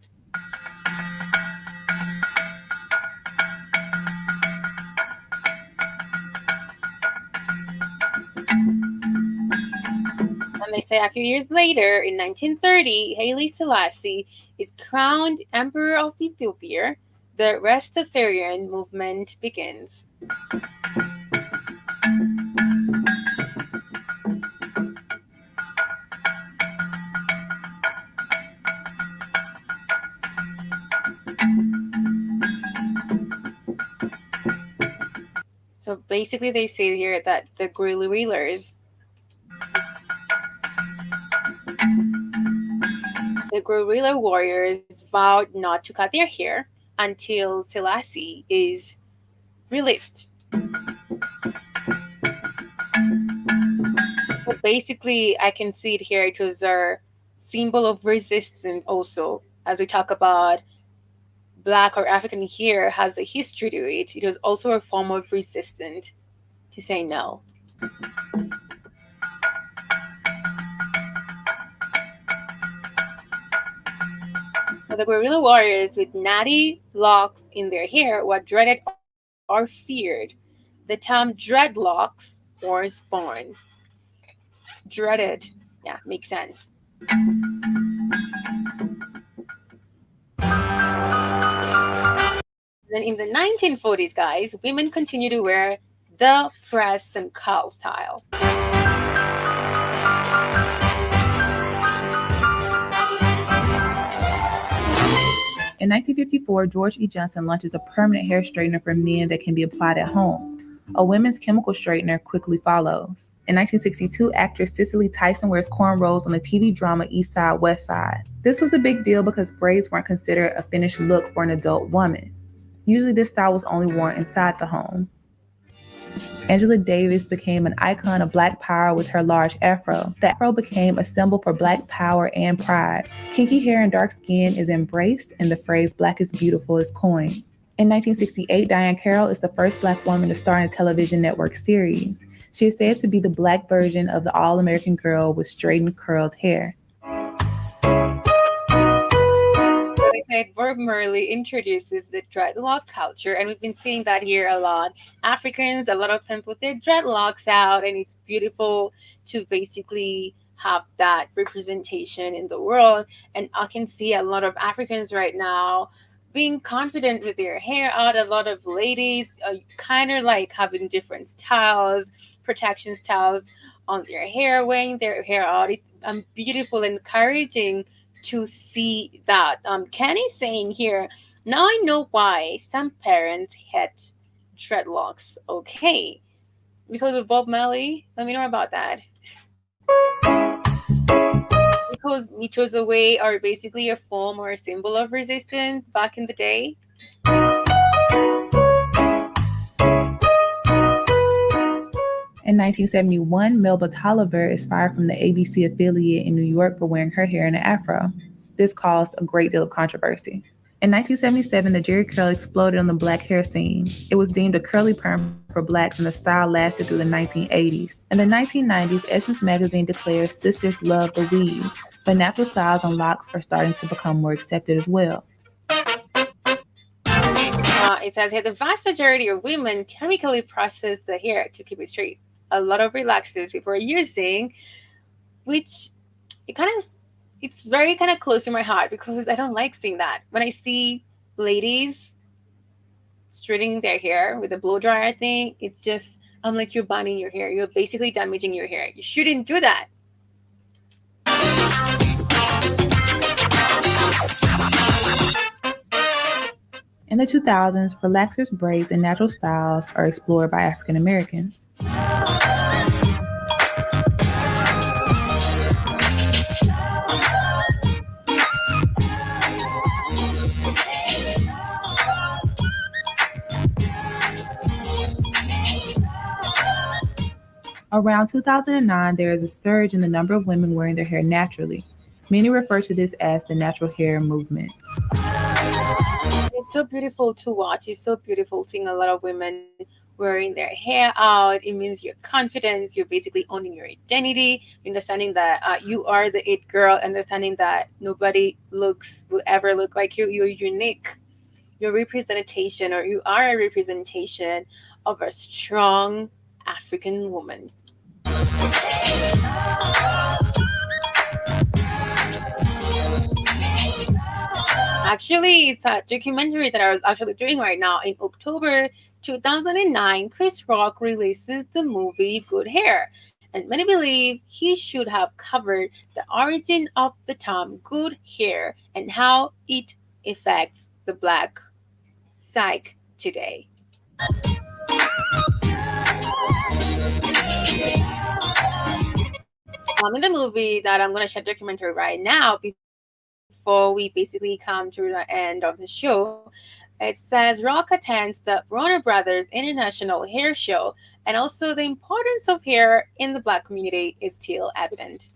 And they say a few years later, in 1930, Haile Selassie is crowned Emperor of Ethiopia. The Rastafarian movement begins. So basically, they say here that the guerrillas the guerrilla warriors vowed not to cut their hair until Selassie is released. So basically, I can see it here. It was a symbol of resistance also. As we talk about Black or African hair has a history to it. It was also a form of resistance to say no. So the guerrilla warriors with natty locks in their hair were dreaded or feared. The term dreadlocks was born. Dreaded. Yeah, makes sense. Then in the 1940s, guys, women continue to wear the press and curl style. In 1954, George E. Johnson launches a permanent hair straightener for men that can be applied at home. A women's chemical straightener quickly follows. In 1962, actress Cicely Tyson wears cornrows on the TV drama East Side, West Side. This was a big deal because braids weren't considered a finished look for an adult woman. Usually this style was only worn inside the home. Angela Davis became an icon of Black power with her large afro. The afro became a symbol for Black power and pride. Kinky hair and dark skin is embraced, and the phrase Black is beautiful is coined. In 1968, Diahann Carroll is the first Black woman to star in a television network series. She is said to be the Black version of the all-American girl with straightened, curled hair. Bob Marley introduces the dreadlock culture, and we've been seeing that here a lot. Africans, a lot of them put their dreadlocks out, and it's beautiful to basically have that representation in the world. And I can see a lot of Africans right now being confident with their hair out. A lot of ladies kind of like having different styles, protection styles on their hair, wearing their hair out. It's beautiful, encouraging to see that. Kenny's saying here, now I know why some parents hate dreadlocks. Okay, because of Bob Marley. Let me know about that. Because it was a way, or basically a form or a symbol of resistance back in the day. In 1971, Melba Tolliver is fired from the ABC affiliate in New York for wearing her hair in an afro. This caused a great deal of controversy. In 1977, the Jerry curl exploded on the Black hair scene. It was deemed a curly perm for Blacks, and the style lasted through the 1980s. In the 1990s, Essence magazine declares sisters love the weave, but natural styles and locks are starting to become more accepted as well. It says here, the vast majority of women chemically process the hair to keep it straight. A lot of relaxers people are using, which it's very kind of close to my heart, because I don't like seeing that. When I see ladies straightening their hair with a blow dryer thing, it's just, I'm like, you're burning your hair. You're basically damaging your hair. You shouldn't do that. In the 2000s, relaxers, braids, and natural styles are explored by African Americans. Around 2009, there is a surge in the number of women wearing their hair naturally. Many refer to this as the natural hair movement. It's so beautiful to watch. It's so beautiful seeing a lot of women wearing their hair out. It means your confidence. You're basically owning your identity, understanding that you are the it girl, understanding that nobody will ever look like you. You're unique. Your representation, or you are a representation of a strong African woman. Actually, it's a documentary that I was actually doing right now. In October 2009, Chris Rock releases the movie Good Hair, and many believe he should have covered the origin of the term good hair and how it affects the black psyche today. In the movie that I'm going to share documentary right now, before we basically come to the end of the show, it says Rock attends the Warner Brothers International Hair Show, and also the importance of hair in the black community is still evident.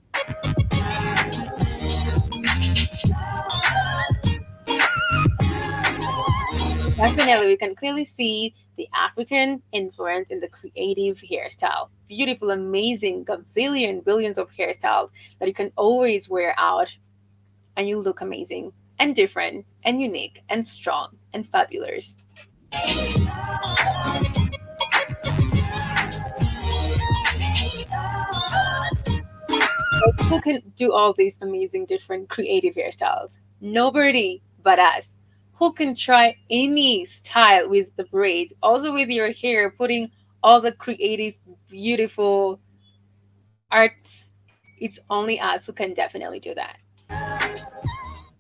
Definitely, we can clearly see the African influence in the creative hairstyle. Beautiful, amazing, gazillion, billions of hairstyles that you can always wear out, and you look amazing and different and unique and strong and fabulous. Who can do all these amazing, different, creative hairstyles? Nobody but us. Who can try any style with the braids, also with your hair, putting all the creative, beautiful arts? It's only us who can definitely do that.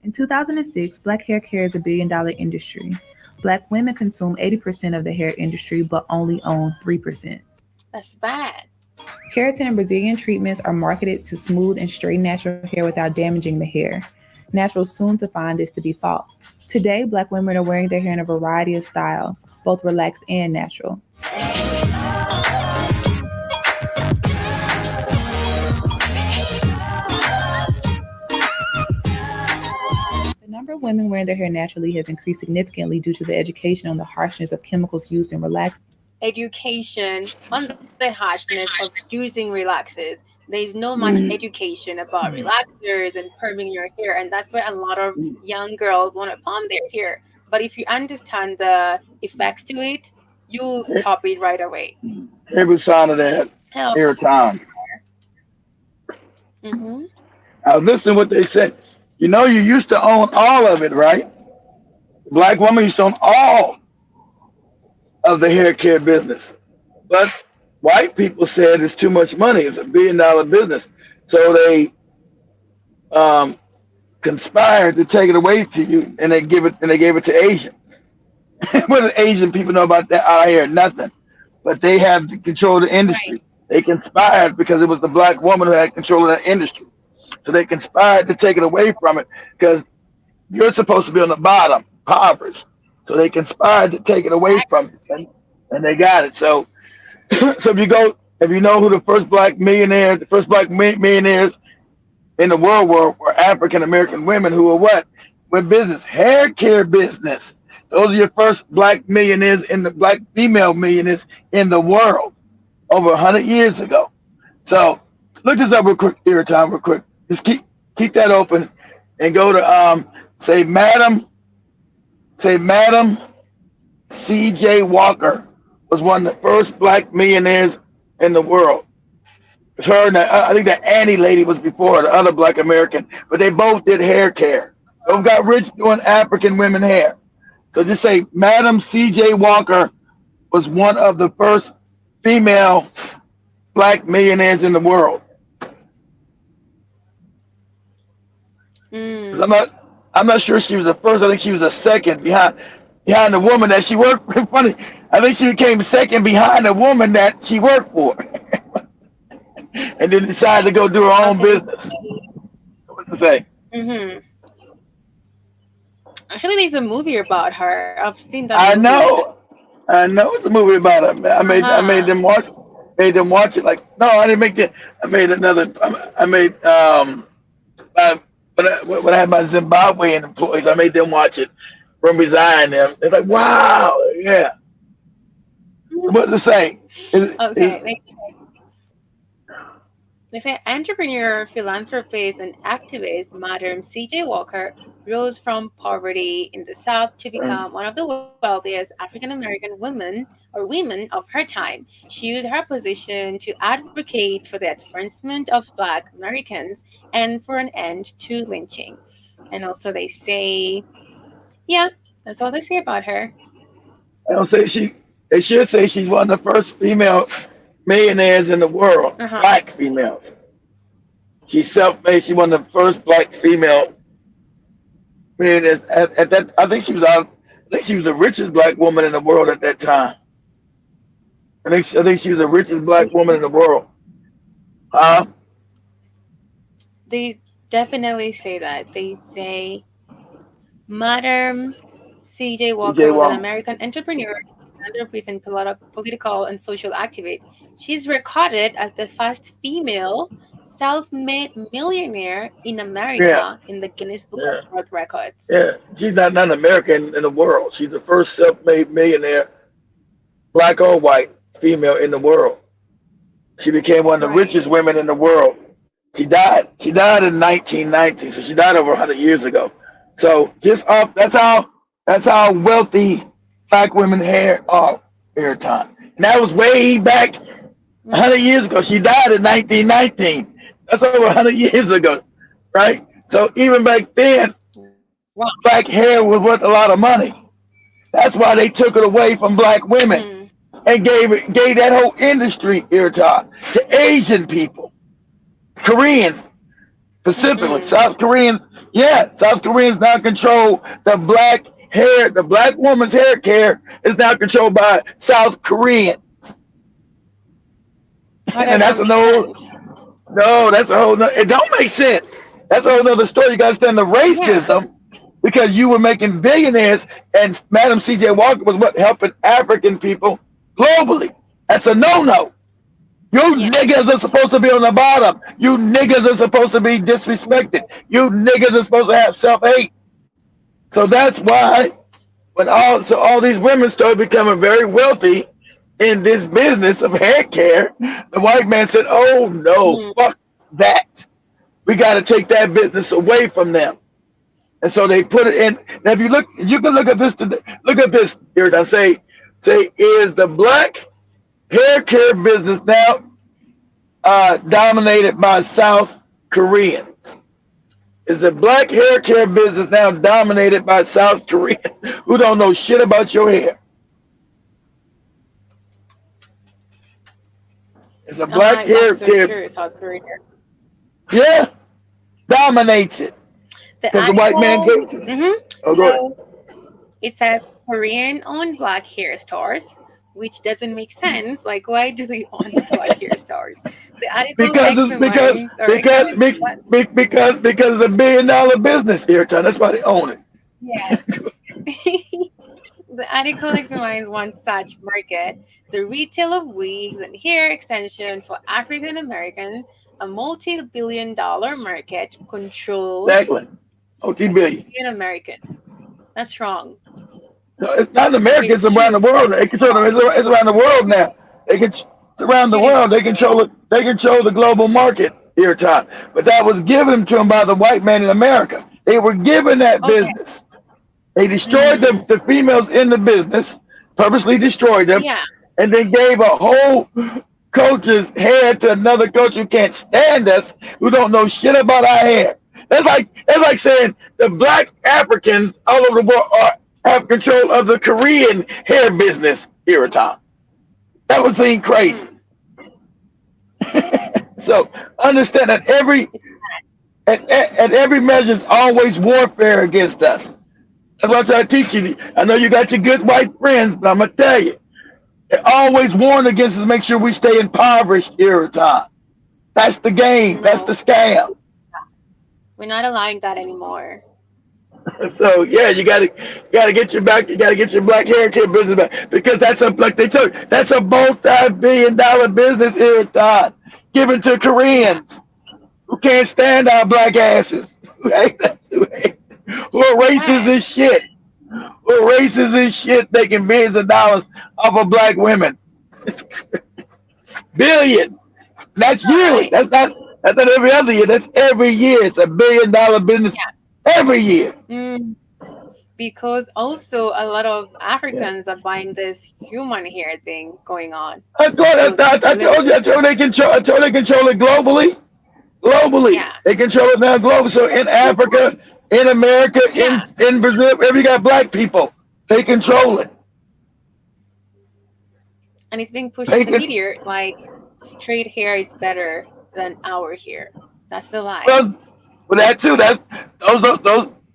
In 2006, black hair care is a billion-dollar industry. Black women consume 80% of the hair industry, but only own 3%. That's bad. Keratin and Brazilian treatments are marketed to smooth and straighten natural hair without damaging the hair. Naturals soon to find this to be false. Today, black women are wearing their hair in a variety of styles, both relaxed and natural. The number of women wearing their hair naturally has increased significantly due to the education on the harshness of chemicals used in relaxers. Education on the harshness of using relaxers. There's no much education about relaxers and perming your hair, and that's why a lot of young girls want to perm their hair. But if you understand the effects to it, you'll stop it right away. Every sign of that every time. Mm-hmm. I was listening to what they said. You know, you used to own all of it, right? Black women used to own all of the hair care business. But white people said it's too much money. It's $1 billion business. So they conspired to take it away to you, and they gave it to Asians. What do Asian people know about that out here? Nothing. But they have the control of the industry. Right. They conspired because it was the black woman who had control of that industry. So they conspired to take it away from it because you're supposed to be on the bottom, impoverished. So they conspired to take it away from it, and they got it. So, so if you know who the first black millionaires in the world were African American women who were what? With business, hair care business. Those are your first black millionaires and the black female millionaires in the world over 100 years ago. So look this up real quick, real quick. Just keep that open and go to say Madam C.J. Walker was one of the first black millionaires in the world. It's her and I think that Annie lady was before her, the other black American, but they both did hair care. Both got rich doing African women hair. So just say Madam C.J. Walker was one of the first female black millionaires in the world. I'm not sure she was the first. I think she was a second behind the woman that she worked for. Funny, I think she became second behind the woman that she worked for, and then decided to go do her own business. What to say? Mm-hmm. Actually, there's a movie about her. I've seen that. I know it's a movie about her. I made them watch. Made them watch it. Like, no, I didn't make it. I made another. I made when I had my Zimbabwean employees, I made them watch it from behind them. It's like, wow, yeah. What's it say? Okay, they say entrepreneur, philanthropist, and activist Madam C.J. Walker rose from poverty in the South to become one of the wealthiest African American women of her time. She used her position to advocate for the advancement of Black Americans and for an end to lynching. And also, they say, yeah, that's all they say about her. I don't say she. They should say she's one of the first female millionaires in the world, black females. She's self-made. She's one of the first black female millionaires. At that, I think she was out. I think she was the richest black woman in the world at that time. I think she was the richest black woman in the world. Huh? They definitely say that. They say Madam C.J. Walker was an American entrepreneur, philanthropist, and political and social activist. She's recorded as the first female self-made millionaire in America in the Guinness Book of World Records. Yeah, she's not an American in the world. She's the first self-made millionaire, black or white, female in the world. She became one of the richest women in the world. She died. She died in 1990, so she died over 100 years ago. So just off, that's how wealthy black women hair are every time. And that was way back 100 years ago. She died in 1919. That's over 100 years ago, right? So even back then, black hair was worth a lot of money. That's why they took it away from black women and gave that whole industry to Asian people, Koreans, specifically South Koreans. Yeah, South Koreans now control the black hair. The black woman's hair care is now controlled by South Koreans. And that's a whole. No, that's a whole. It don't make sense. That's a whole other story. You got to understand the racism because you were making billionaires, and Madam C.J. Walker was helping African people globally. That's a no-no. You niggas are supposed to be on the bottom. You niggas are supposed to be disrespected. You niggas are supposed to have self-hate. So that's why when all these women started becoming very wealthy in this business of hair care, the white man said, oh no, fuck that. We got to take that business away from them. And so they put it in. Now if you look, you can look at this today. Look at this here. I say, is the black hair care business now dominated by South Koreans? Is the black hair care business now dominated by South Koreans who don't know shit about your hair? Is the black hair care? South Korea. Yeah, dominates it. Because the white man gave it. Oh, go ahead. It says Korean-owned black hair stores, which doesn't make sense. Like, why do they own black hair stores? The article because it's $1 billion business here, Tom. That's why they own it. Yeah. The article examines one such market, the retail of wigs and hair extension for African Americans, a multi-billion-dollar market controlled. Exactly. Multi-billion. American. That's wrong. No, it's not in America. It's around the world. They control it. It's around the world now. It's around the world. They control it. They control the global market here, Tom. But that was given to them by the white man in America. They were given that business. They destroyed the females in the business, purposely destroyed them, and then gave a whole culture's hair to another culture who can't stand us, who don't know shit about our hair. That's like saying the black Africans all over the world have control of the Korean hair business here, Tom. That would seem crazy. So understand that every measure is always warfare against us. That's what I try to teach you. I know you got your good white friends, but I'm gonna tell you, they're always warned against us to make sure we stay impoverished here, Tom. That's the game. That's the scam. We're not allowing that anymore. So yeah, you gotta get your black hair care business back, because that's a multi-billion-dollar business here, Todd, given to Koreans who can't stand our black asses, who are racist as shit, making billions of dollars off of black women. Billions. That's yearly. Why? That's not every other year. That's every year. It's $1 billion business every year. Mm, because also a lot of Yeah. Africans are buying this human hair thing going on. I told, So I told you. I told they control it globally. Globally, yeah, they control it now globally. So in Africa, in America, yeah, in Brazil, wherever you got black people, they control it. and it's being pushed They in the can. media like straight hair is better than our hair. That's a lie. Well, well, that too. That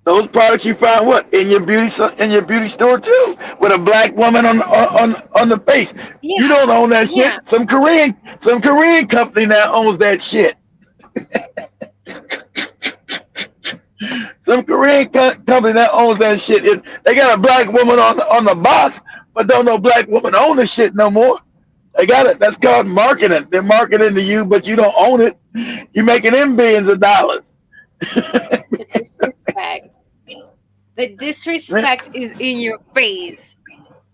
those products you find what in your beauty store too, with a black woman on the face. You Yeah, don't own that shit. yeah. Some Korean company now owns that shit. Some Korean company that owns that shit. They got a black woman on the box, but don't no black woman own the shit no more. They got it. That's called marketing. They're marketing to you, but you don't own it. You're making them billions of dollars. The disrespect. The disrespect is in your face.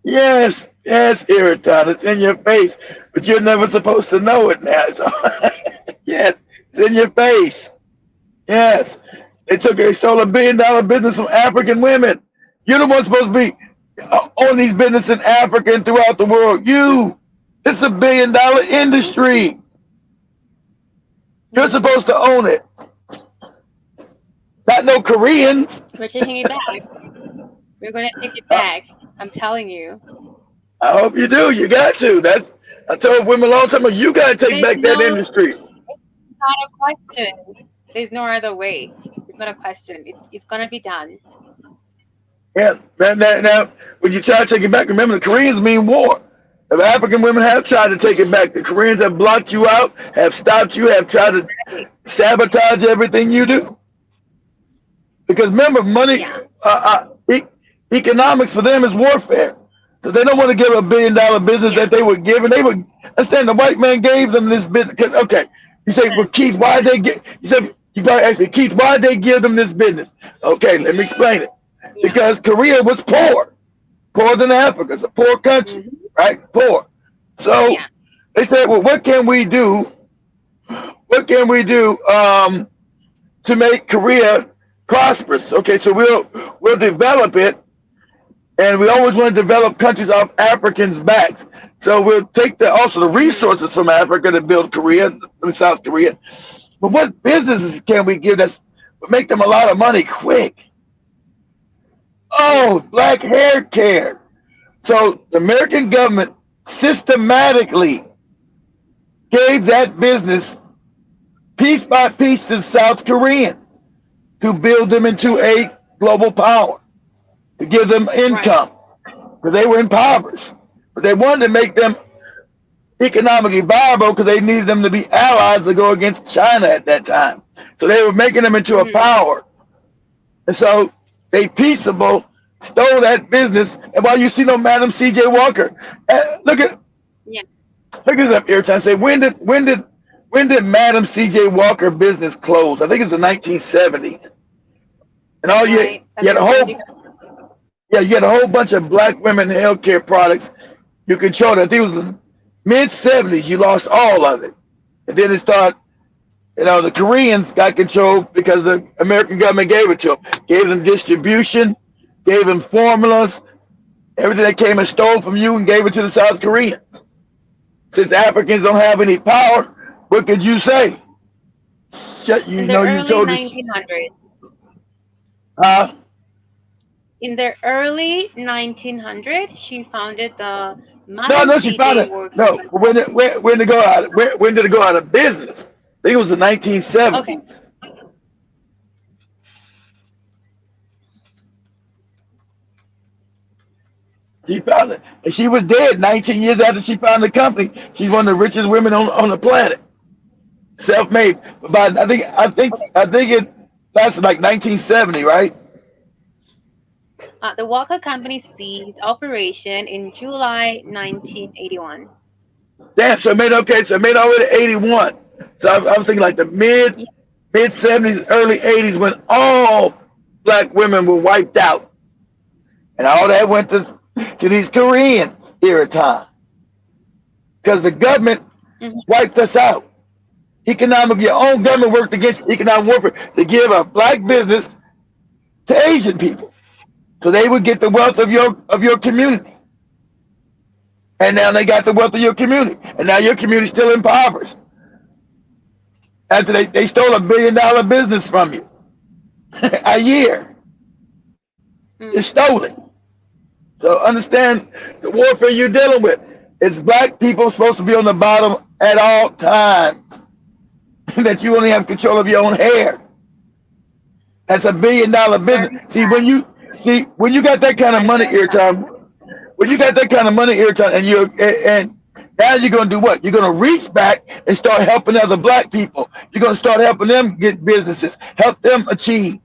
Yes, Irritant. It's in your face, but you're never supposed to know it now. So, yes, it's in your face. Yes, they stole $1 billion business from African women. You're the one supposed to be on these businesses in Africa and throughout the world. It's $1 billion industry. You're supposed to own it. Not no Koreans. We're taking it back. We're gonna take it back. I'm telling you. I hope you do. You got to. I told women a long time ago, you got to take back that industry. Not a question. There's no other way. It's not a question. It's gonna be done. Yeah. Now, when you try to take it back, remember the Koreans mean war. If African women have tried to take it back, the Koreans have blocked you out, have stopped you, have tried to sabotage everything you do. Because remember, money, economics for them is warfare. So they don't want to give a $1 billion business that they were given. They would understand the white man gave them this business. Okay, you say, well, Keith, why did they get? You said you probably asked me, Keith, why did they give them this business? Okay, let me explain it. Because Korea was poorer than Africa. It's a poor country, right? Poor. So they said, well, what can we do? What can we do to make Korea prosperous? Okay, so we'll develop it. And we always want to develop countries off Africans' backs. So we'll take also the resources from Africa to build Korea, South Korea. But what businesses can we give that make them a lot of money quick? Oh, black hair care. So the American government systematically gave that business piece by piece to South Koreans to build them into a global power, to give them income, because they were impoverished. But they wanted to make them economically viable because they needed them to be allies to go against China at that time. So they were making them into a power. And so they peaceable stole that business. And while you see no Madam C.J. Walker, look at this up here. I say, when did Madam C.J. Walker business close? I think it's the 1970s. And all you had you had a whole bunch of black women healthcare products you controlled. I think it was the mid-70s. You lost all of it. And then it started, the Koreans got control because the American government gave it to them. Gave them distribution, gave them formulas, everything that came and stole from you and gave it to the South Koreans. Since Africans don't have any power, what could you say? In the early 1900s. Huh? In the early 1900s, she founded the No, she found it. No, when did it go out? When did it go out of business? I think it was the 1970s. Okay. She found it, and she was dead 19 years after she founded the company. She's one of the richest women on the planet, self-made. But I think it lasted like 1970, right? The Walker Company ceased operation in July 1981. Damn, so it made already 81. So I was thinking like the mid 70s, early 80s when all black women were wiped out. And all that went to these Koreans here at time. because the government wiped us out. Your own government worked against economic warfare to give a black business to Asian people, so they would get the wealth of your community. And now they got the wealth of your community, and now your community still impoverished after they stole $1 billion business from you a year. It's stolen. So understand the warfare you're dealing with. It's black people supposed to be on the bottom at all times. That you only have control of your own hair. That's $1 billion business. See, when you got that kind of money, and now you're gonna do what? You're gonna reach back and start helping other black people. You're gonna start helping them get businesses, help them achieve.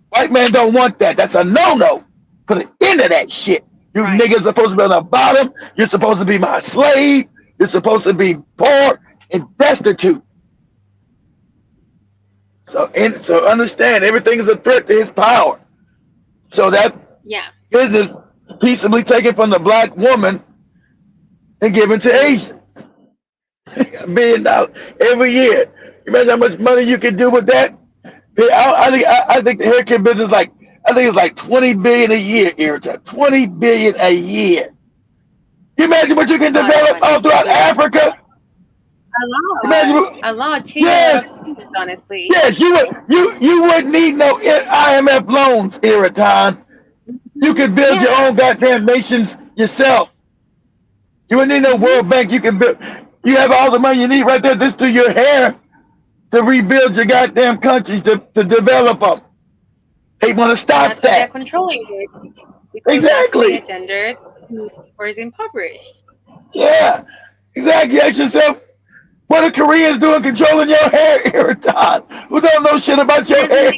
White man don't want that. That's a no-no. Put an end to that shit. You niggas are supposed to be on the bottom. You're supposed to be my slave. You're supposed to be poor and destitute. So understand, everything is a threat to his power. So that business peaceably taken from the black woman and given to Asians. $1 billion every year. You imagine how much money you can do with that? I think the hair care business it's like $20 billion a year, Erica. $20 billion a year. You imagine what you can develop all throughout Africa? A lot change a lot of things, honestly. Yes, you wouldn't need no IMF loans, Iraton. You could build your own goddamn nations yourself. You wouldn't need no World Bank. You can build. You have all the money you need right there just through your hair to rebuild your goddamn countries to develop them. They want to stop that. They're controlling it because exactly. That's gendered or is impoverished. Yeah, exactly. Ask yourself, what are Koreans doing controlling your hair, Iraton? Who don't know shit about your hair?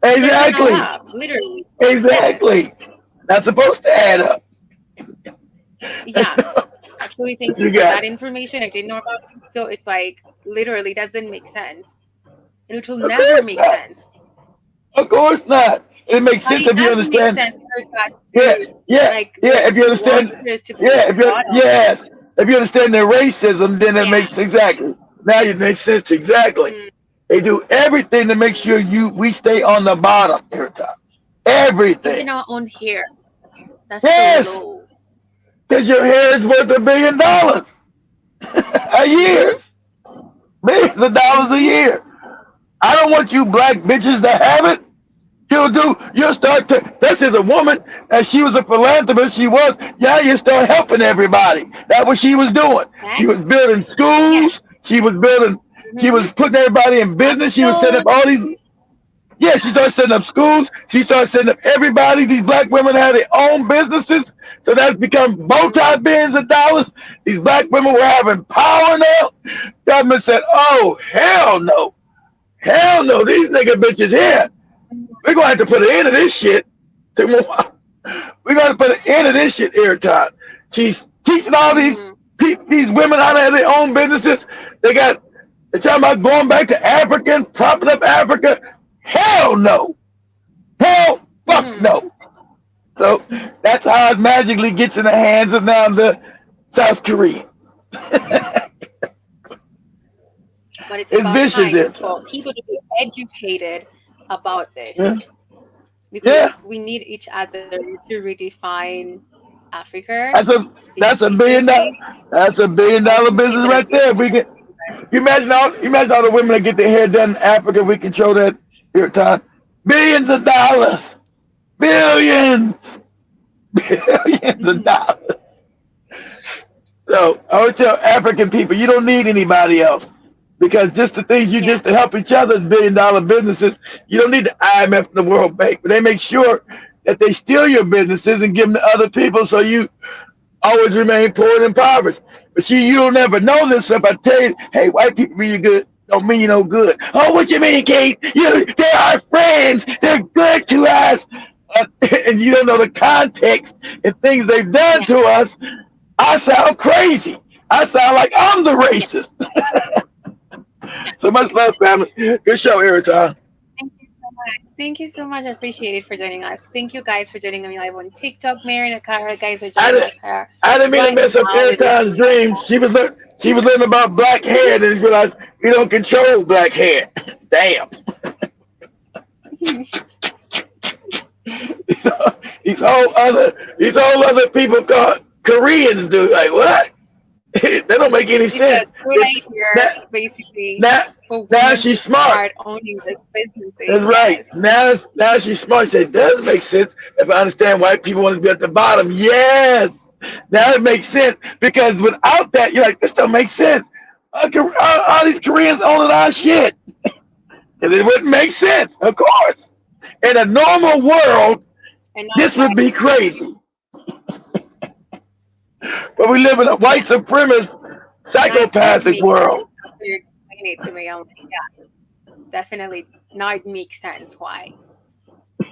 Exactly. Literally. Exactly. Yes. Not supposed to add up. Yeah. Actually, thank you for that information. I didn't know about it. So it's like literally doesn't make sense. And it will never make sense. Of course not. It makes sense if you understand. If you understand. If you understand their racism, then it makes exactly. Now it makes sense exactly. They do everything to make sure we stay on the bottom every time. Everything. Even our own hair. That's so low. Because your hair is worth $1 billion a year. Millions of dollars a year. I don't want you black bitches to have it. You'll start to, this is a woman, and she was a philanthropist, you start helping everybody. That's what she was doing. She was building schools, she was putting everybody in business, she was setting up all these, she started setting up schools, she started setting up everybody, these black women had their own businesses, so that's become multi-billions of dollars. These black women were having power now. Government said, oh, hell no. Hell no, these nigga bitches here. We're going to have to put an end to this shit. We're going to put an end to this shit every time. She's teaching all these women how to have their own businesses. They're talking about going back to Africa and propping up Africa. Hell no. Hell fuck no. So that's how it magically gets in the hands of now the South Koreans. But it's about time for people to be educated about this. Because we need each other to redefine Africa. That's $1 billion. That's $1 billion business right there. We can. You imagine all the women that get their hair done in Africa. We control that here time. Billions of dollars. Billions of dollars. So I would tell African people, you don't need anybody else. Because just the things you just to help each other is $1 billion businesses. You don't need the IMF and the World Bank, but they make sure that they steal your businesses and give them to other people, so you always remain poor and impoverished. But see, you'll never know this if I tell you, hey, white people mean you good, don't mean you no good. Oh, what you mean, Kate? They're our friends. They're good to us. And you don't know the context and things they've done to us. I sound crazy. I sound like I'm the racist. So much love, family. Good show, Iraton. Thank you so much. Thank you so much. I appreciate it for joining us. Thank you guys for joining me live on TikTok. Mary and Akara guys are I joining us didn't, here I didn't mean to right mess up now with this. Airtime's dreams. She was learning about black hair and then realized we don't control black hair. Damn. these whole other people called Koreans do. Like what? That don't make any It's a sense. good idea, Now, basically, now, for now women to she's smart. start owning these That's businesses. right. Yes. Now she's smart. She said, it does make sense if I understand why people want to be at the bottom. Yes. Now it makes sense because without that, you're like, this don't make sense. All these Koreans owning our shit. And it wouldn't make sense, of course. In a normal world, And not this would be crazy. But we live in a white supremacist, now it did psychopathic make sense world. after you explain it to me. I'm like, yeah, definitely. Now it makes sense why.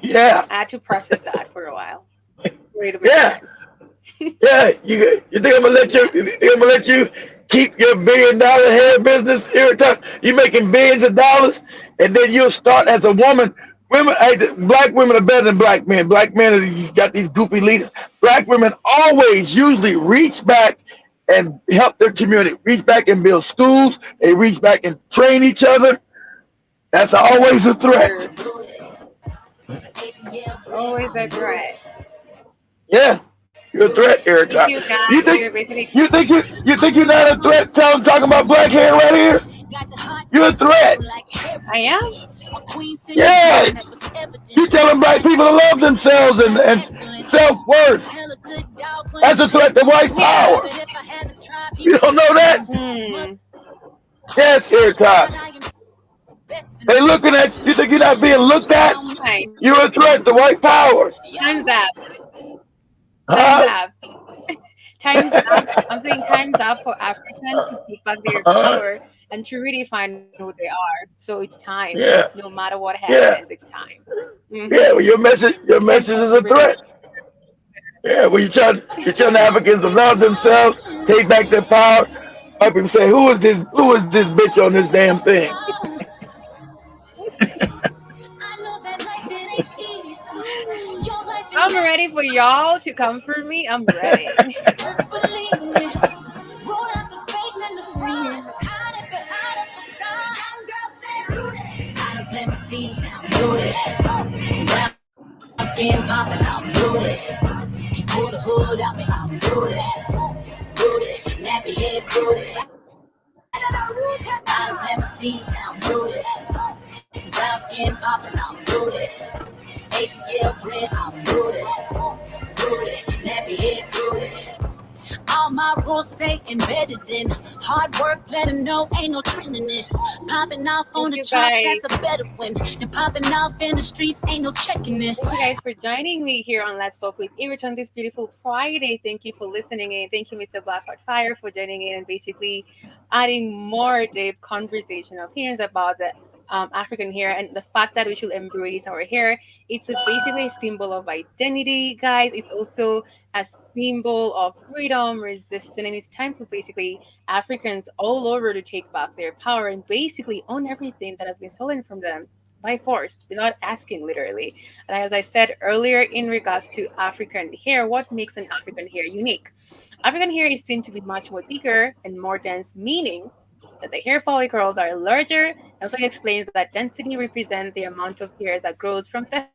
Yeah. I had to process that for a while. Wait a Yeah. minute. Yeah. You think I'm gonna let you keep your $1 billion hair business every time you're making billions of dollars, and then you'll start as a woman. Black women are better than black men. Black men, you got these goofy leaders. Black women always usually reach back and help their community. Reach back and build schools. They reach back and train each other. That's always a threat. Always a threat. Yeah, you're a threat every Thank time. you guys. You You're think basically you think you're not a threat? Talking about black hair right here. You're a threat. I am. Yeah. You telling black people to love themselves and self-worth. That's a threat to white power. You don't know that? Yes, Erica. They looking at you. Think you're not being looked at? You're a threat to white power. Time's up. Huh? Time's up. I'm saying time's up for Africans to take back their power and to redefine who they are. So it's time. Yeah. No matter what Yeah. happens, it's time. Yeah. Well, your message is a threat. Yeah. Well, you're telling Africans to love themselves, take back their power. White people say, who is this bitch on this damn thing? I'm ready for y'all to comfort me. I'm ready. Skin popping, I'm rooted. You pull the hood out me, I'm rooted. Rooted, nappy head rooted. Out of lemon seeds, I'm rooted. Brown skin popping, I'm rooted. ATL bread, I'm rooted. Rooted, nappy head rooted. All my rules stay embedded in hard work. Let them know ain't no trending it. Popping off on the charts, that's a better win. And popping off in the streets, ain't no checking it. Thank you guys for joining me here on Let's Talk with Erich on this beautiful Friday. Thank you for listening in. Thank you, Mr. Blackheart Fire, for joining in and basically adding more deep conversation opinions about the African hair and the fact that we should embrace our hair. It's basically a symbol of identity, guys. It's also a symbol of freedom, resistance, and it's time for basically Africans all over to take back their power and basically own everything that has been stolen from them by force, without asking, literally. And as I said earlier, in regards to African hair, what makes an African hair unique? African hair is seen to be much more thicker and more dense, meaning that the hair follicles are larger. Also explains that density represents the amount of hair that grows from the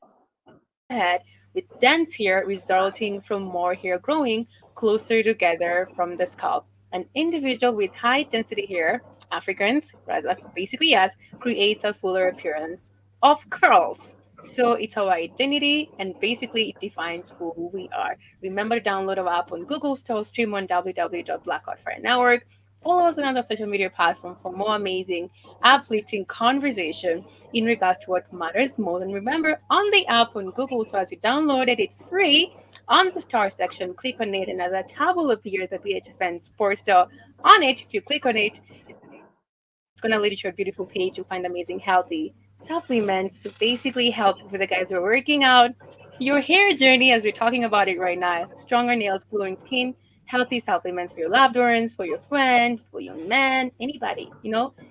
head, with dense hair resulting from more hair growing closer together from the scalp. An individual with high density hair, Africans, right, that's basically us, creates a fuller appearance of curls. So it's our identity and basically it defines who we are. Remember to download our app on Google Store, stream on www.blackoutfire network. Follow us on other social media platforms for more amazing, uplifting conversation in regards to what matters most. And remember, on the app on Google, so as you download it, it's free. On the star section, click on it, and the tab will appear, the BHFN Sports Store. On it, if you click on it, it's going to lead you to a beautiful page. You'll find amazing, healthy supplements to basically help with the guys who are working out, your hair journey, as we're talking about it right now, stronger nails, glowing skin, healthy supplements for your loved ones, for your friend, for your man, anybody.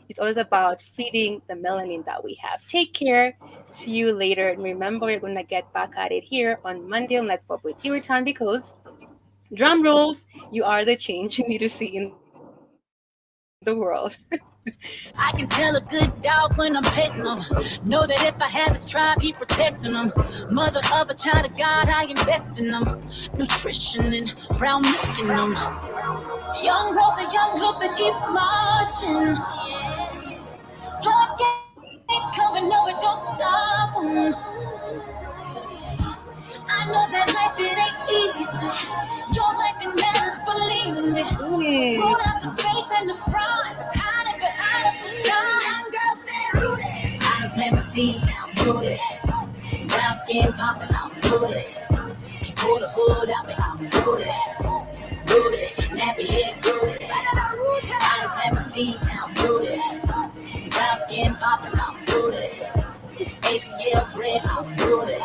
It's always about feeding the melanin that we have. Take care. See you later. And remember, we're going to get back at it here on Monday on Let's Pop with Time, because drum rolls, you are the change you need to see in the world. I can tell a good dog when I'm petting him. Know that if I have his tribe, he protecting them. Mother of a child of God, I invest in them. Nutrition and brown milk in them. Young Rosa, young Luther, keep marching. Floodgates coming, no, it don't stop 'em. I know that life, it ain't easy. Your life, it matters, believe me. Pull out the face and the fronts, hiding behind a facade. Young girls, stay rooted. I done plant my seeds, now I'm rooted. Brown skin popping, I'm rooted. Can pull the hood out, but I'm rooted. Rooted, nappy head rooted. I done plant my seeds, now I'm rooted. Brown skin popping, I'm rooted. ATL bread, I'm rooted.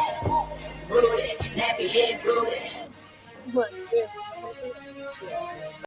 Rooted, nappy head rooted.